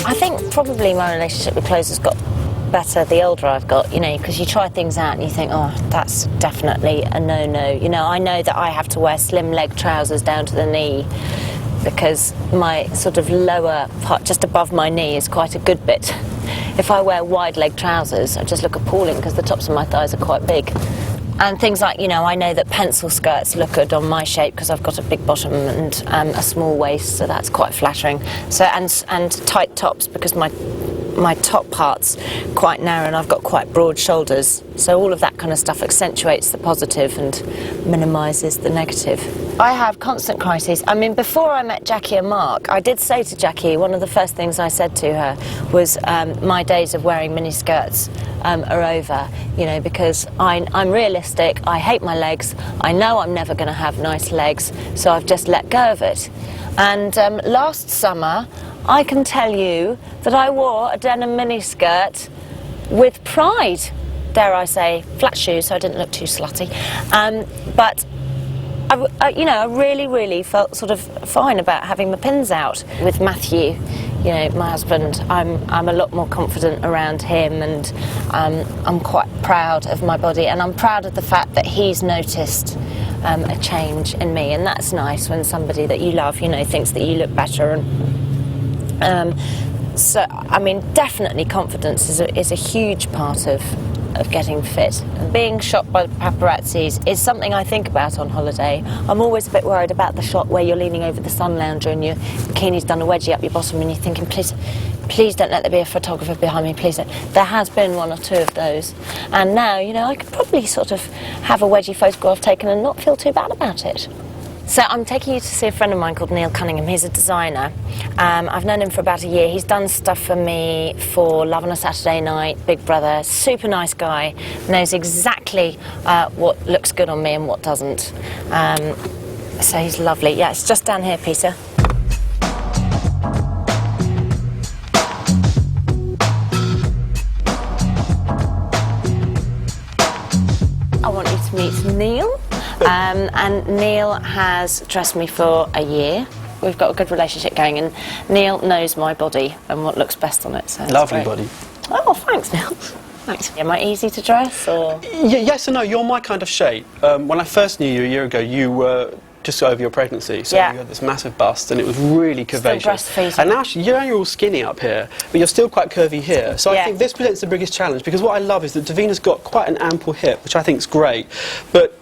I think probably my relationship with clothes has got better the older I've got, you know, because you try things out and you think, oh, that's definitely a no-no. You know, I know that I have to wear slim leg trousers down to the knee because my sort of lower part, just above my knee, is quite a good bit. If I wear wide leg trousers, I just look appalling because the tops of my thighs are quite big. And things like, you know, I know that pencil skirts look good on my shape because I've got a big bottom and a small waist, so that's quite flattering. So and tight tops because my my top part's quite narrow and I've got quite broad shoulders. So all of that kind of stuff accentuates the positive and minimises the negative. I have constant crises. I mean, before I met Jackie and Mark, I did say to Jackie, one of the first things I said to her was my days of wearing miniskirts are over, you know, because I'm realistic, I hate my legs, I know I'm never going to have nice legs, so I've just let go of it. And last summer, I can tell you that I wore a denim miniskirt with pride, dare I say, flat shoes, so I didn't look too slutty. But I really felt sort of fine about having my pins out. With Matthew, you know, my husband, I'm a lot more confident around him, and I'm quite proud of my body, and I'm proud of the fact that he's noticed a change in me, and that's nice when somebody that you love, you know, thinks that you look better. And so, I mean, definitely confidence is a huge part of getting fit. And being shot by the paparazzis is something I think about on holiday. I'm always a bit worried about the shot where you're leaning over the sun lounger and your bikini's done a wedgie up your bottom and you're thinking, please don't let there be a photographer behind me, please don't. There has been one or two of those. And now, you know, I could probably sort of have a wedgie photograph taken and not feel too bad about it. So I'm taking you to see a friend of mine called Neil Cunningham. He's a designer. I've known him for about a year. He's done stuff for me for Love on a Saturday Night, Big Brother. Super nice guy. Knows exactly what looks good on me and what doesn't. So he's lovely. Yeah, it's just down here, Peter. I want you to meet Neil. And Neil has dressed me for a year. We've got a good relationship going, and Neil knows my body and what looks best on it. So lovely body. Oh, thanks, Neil. Thanks. Am I easy to dress, or? Yes and no. You're my kind of shape. When I first knew you a year ago, you were just over your pregnancy, so you had this massive bust, and it was really curvaceous. And now you're all skinny up here, but you're still quite curvy here. So I think this presents the biggest challenge, because what I love is that Davina's got quite an ample hip, which I think is great, but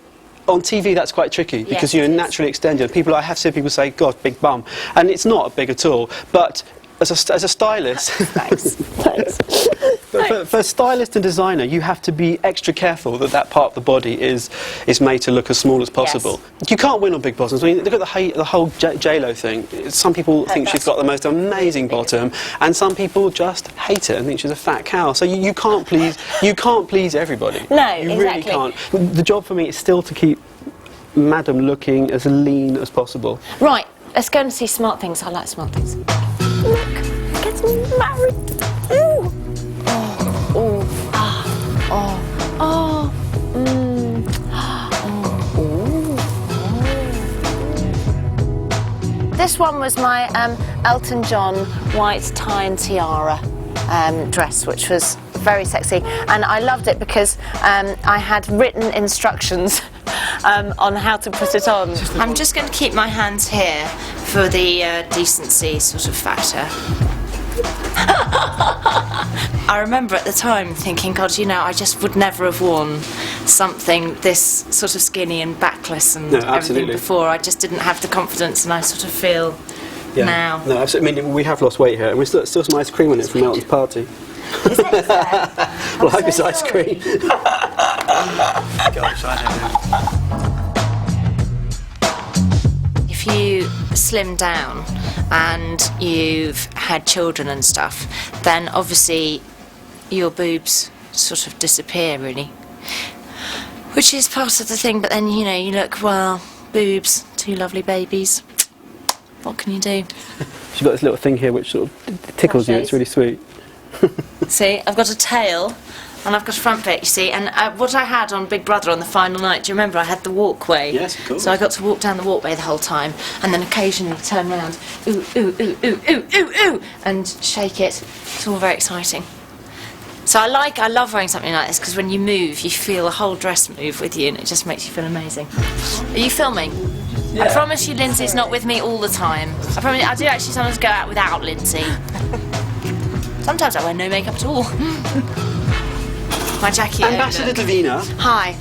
on TV that's quite tricky because you're naturally extended. I have seen people say, God, big bum, and it's not big at all. But as a stylist, Thanks. but for a stylist and designer, you have to be extra careful that that part of the body is made to look as small as possible. You can't win on big bottoms. I mean, look at the whole J-Lo thing. Some people think she's got the most amazing bottom, and some people just hate it and think she's a fat cow. So you can't please everybody. No, you really can't. The job for me is still to keep Madam looking as lean as possible. Right, let's go and see Smart Things. I like Smart Things. Look, getting married. Ooh. Oh, ah, oh, oh, This one was my Elton John white tie and tiara dress, which was very sexy, and I loved it because I had written instructions on how to put it on. I'm just going to keep my hands here for the decency sort of factor. I remember at the time thinking, God, you know, I just would never have worn something this sort of skinny and backless and everything before. I just didn't have the confidence, and I sort of feel now. No, absolutely. I mean, we have lost weight here, and we've still some ice cream on it from Elton's party. Is it fair? Well, I hope it's ice cream. Gosh, If you slim down and you've had children and stuff, then obviously your boobs sort of disappear, really. Which is part of the thing, but then, you know, you look, well, boobs, two lovely babies. What can you do? She's got this little thing here which sort of tickles you, it's really sweet. See, I've got a tail and I've got a front bit, you see, and what I had on Big Brother on the final night, do you remember I had the walkway? Yes, of course. So I got to walk down the walkway the whole time, and then occasionally turn around, ooh, ooh, ooh, ooh, ooh, ooh, ooh, and shake it. It's all very exciting. So I love wearing something like this, because when you move, you feel the whole dress move with you, and it just makes you feel amazing. Are you filming? Yeah. I promise you Lindsay's not with me all the time. I promise I do actually sometimes go out without Lindsay. Sometimes I wear no makeup at all. My Jackie. Ambassador Davina. Hi.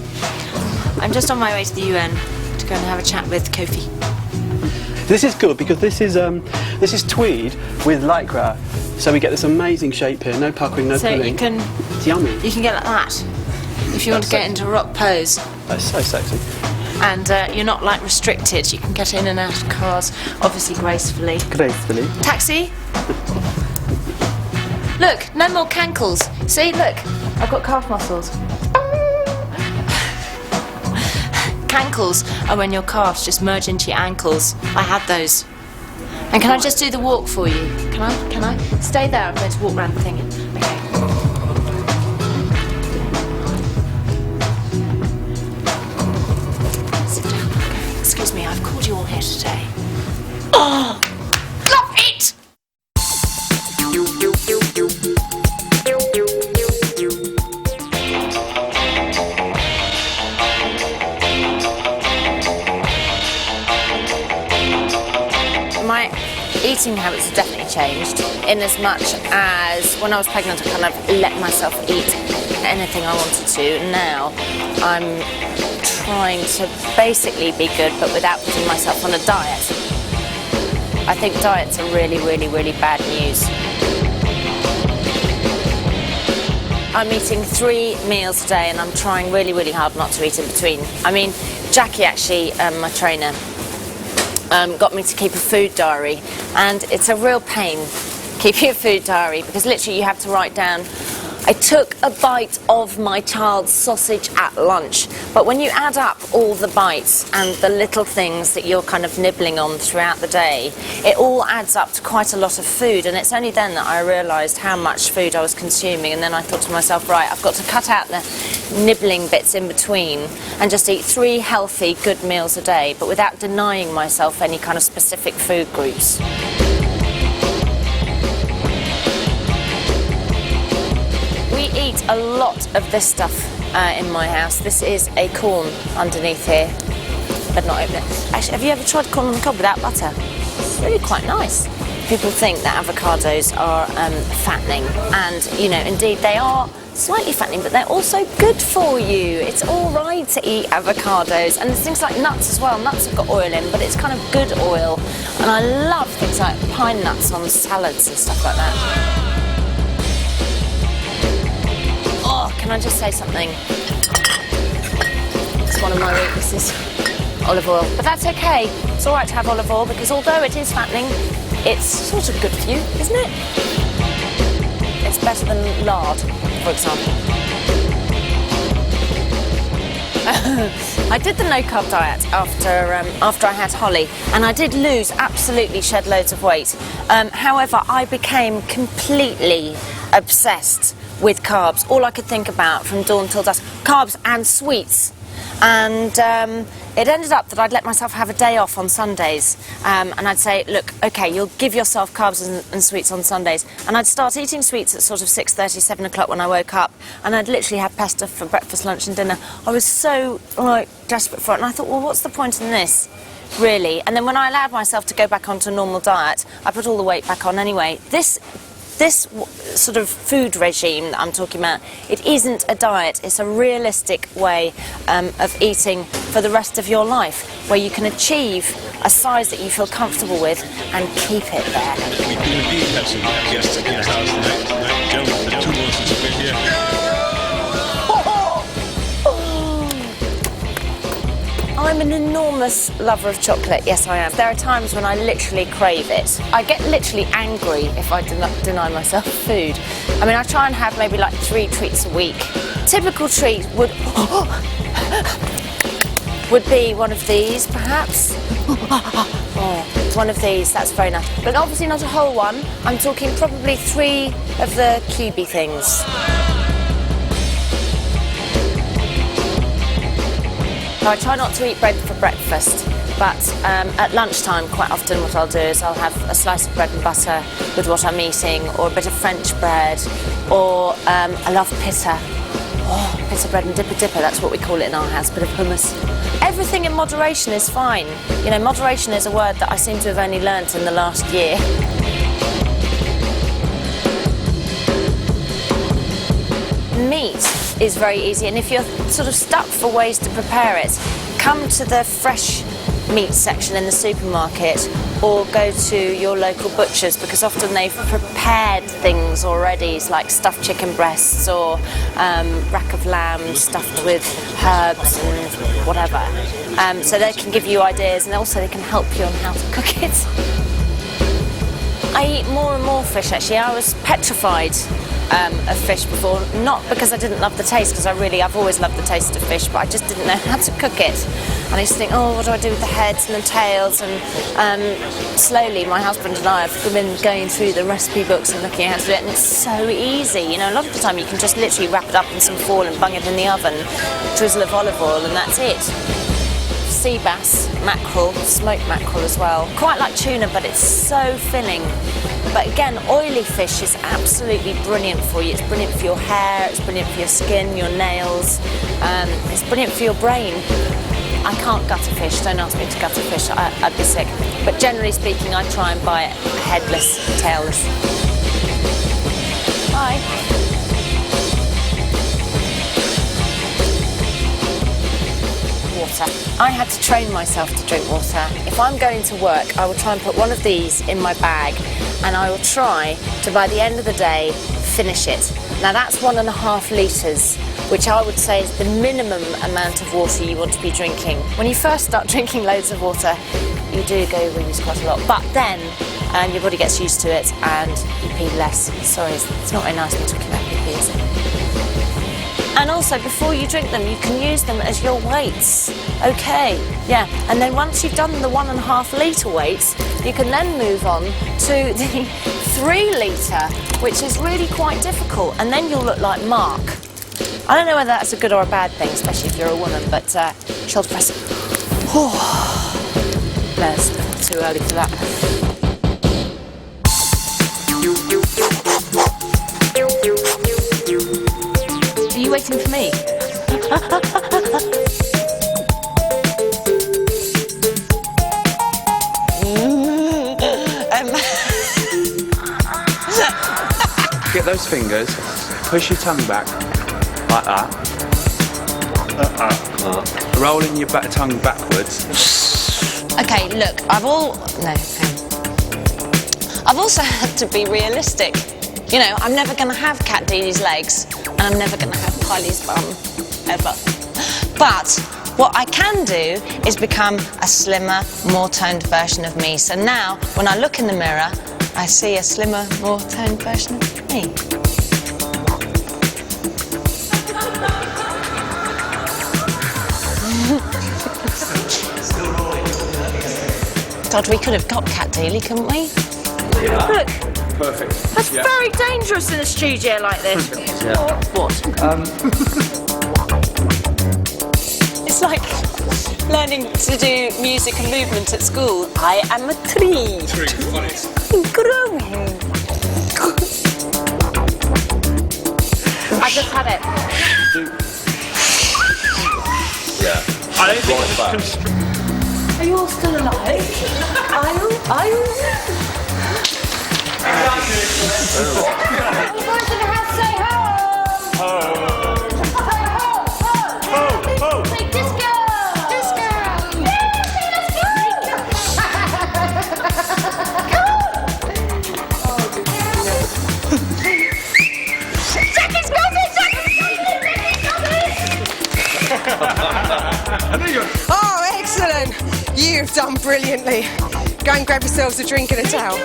I'm just on my way to the UN to go and have a chat with Kofi. This is good because this is tweed with lycra, so we get this amazing shape here. No puckering, no pulling. So you can. It's yummy. You can get like that if you want to get into rock pose. That's so sexy. And you're not like restricted. You can get in and out of cars, obviously gracefully. Gracefully. Taxi. Look, no more cankles. See, look, I've got calf muscles. Cankles are when your calves just merge into your ankles. I had those. And can I just do the walk for you? Can I? Stay there, I'm going to walk around the thing. Okay. Sit down. Okay. Excuse me, I've called you all here today. Oh! Love it! My eating habits have definitely changed in as much as when I was pregnant I kind of let myself eat anything I wanted to. Now I'm trying to basically be good but without putting myself on a diet. I think diets are really, really, really bad news. I'm eating 3 meals a day and I'm trying really, really hard not to eat in between. I mean, Jackie actually, my trainer, got me to keep a food diary, and it's a real pain keeping a food diary because literally you have to write down, I took a bite of my child's sausage at lunch, but when you add up all the bites and the little things that you're kind of nibbling on throughout the day, it all adds up to quite a lot of food, and it's only then that I realised how much food I was consuming, and then I thought to myself, right, I've got to cut out the nibbling bits in between and just eat 3 healthy, good meals a day, but without denying myself any kind of specific food groups. We eat a lot of this stuff in my house. This is a corn underneath here. But not open it. Actually, have you ever tried corn on the cob without butter? It's really quite nice. People think that avocados are fattening, and you know, indeed they are slightly fattening, but they're also good for you. It's all right to eat avocados, and there's things like nuts as well. Nuts have got oil in, but it's kind of good oil, and I love things like pine nuts on salads and stuff like that. Oh, can I just say something? It's one of my weaknesses. Olive oil. But that's okay. It's all right to have olive oil because although it is fattening, it's sort of good for you, isn't it? It's better than lard, for example. I did the no-carb diet after I had Holly, and I did lose, absolutely shed loads of weight. However, I became completely obsessed with carbs. All I could think about from dawn till dusk, carbs and sweets. And it ended up that I'd let myself have a day off on Sundays, and I'd say, look, okay, you'll give yourself carbs and sweets on Sundays, and I'd start eating sweets at sort of 6:30, 7 o'clock when I woke up, and I'd literally have pasta for breakfast, lunch and dinner. I was so desperate for it, and I thought, well, what's the point in this, really? And then when I allowed myself to go back onto a normal diet, I put all the weight back on anyway. This sort of food regime that I'm talking about, it isn't a diet, it's a realistic way of eating for the rest of your life, where you can achieve a size that you feel comfortable with and keep it there. We do indeed have some guests in the house tonight. Gentlemen, the 2 months since we've been here. I'm an enormous lover of chocolate, yes I am. There are times when I literally crave it. I get literally angry if I deny myself food. I mean, I try and have maybe like 3 treats a week. Typical treat would be one of these, perhaps. Oh, one of these, that's very nice. But obviously not a whole one. I'm talking probably 3 of the cubey things. I try not to eat bread for breakfast, but at lunchtime quite often what I'll do is I'll have a slice of bread and butter with what I'm eating, or a bit of French bread, or I love pita. Oh, pita bread and dipper, that's what we call it in our house, bit of hummus. Everything in moderation is fine. You know, moderation is a word that I seem to have only learnt in the last year. Meat is very easy, and if you're sort of stuck for ways to prepare it, come to the fresh meat section in the supermarket, or go to your local butcher's, because often they've prepared things already, like stuffed chicken breasts or rack of lamb stuffed with herbs and whatever. So they can give you ideas, and also they can help you on how to cook it. I eat more and more fish actually. I was petrified of fish before, not because I didn't love the taste, because I've always loved the taste of fish, but I just didn't know how to cook it. And I used to think, oh, what do I do with the heads and the tails? And slowly my husband and I have been going through the recipe books and looking at how to do it, and it's so easy. You know, a lot of the time you can just literally wrap it up in some foil and bung it in the oven, drizzle of olive oil, and that's it. Sea bass, mackerel, smoked mackerel as well. Quite like tuna, but it's so filling. But again, oily fish is absolutely brilliant for you. It's brilliant for your hair, it's brilliant for your skin, your nails, it's brilliant for your brain. I can't gut a fish, don't ask me to gut a fish, I'd be sick. But generally speaking, I try and buy it headless, tailless. Bye. Water. I had to train myself to drink water. If I'm going to work, I will try and put one of these in my bag, and I will try to, by the end of the day, finish it. Now that's 1.5 litres, which I would say is the minimum amount of water you want to be drinking. When you first start drinking loads of water, you do go use quite a lot, but then your body gets used to it and you pee less. Sorry, it's not very nice to be talking about pee, is it? And also, before you drink them, you can use them as your weights. Okay, yeah. And then once you've done the 1.5 litre weights, you can then move on to the 3 litre, which is really quite difficult. And then you'll look like Mark. I don't know whether that's a good or a bad thing, especially if you're a woman, but shoulder press. No, it's too early for that. Are you waiting for me? Get those fingers, push your tongue back, like that. Rolling your tongue backwards. Okay, look, I've also had to be realistic. You know, I'm never going to have Cat Dee's legs, and I'm never going to have Kylie's bum, ever. But what I can do is become a slimmer, more toned version of me. So now, when I look in the mirror, I see a slimmer, more toned version of me. God, we could have got Cat Deely, couldn't we? Yeah. Look. Perfect. That's very dangerous in a studio like this. Yeah. What? It's like learning to do music and movement at school. I am a tree. Growing. I just had it. Yeah. I don't think it's Are you all still alive? Are you? You guys in the house say ho! Ho! Ho! Ho! Say disco! Disco! Yeah, let's go! Jackie's coming! Oh, excellent! You've done brilliantly. Go and grab yourselves a drink and a towel.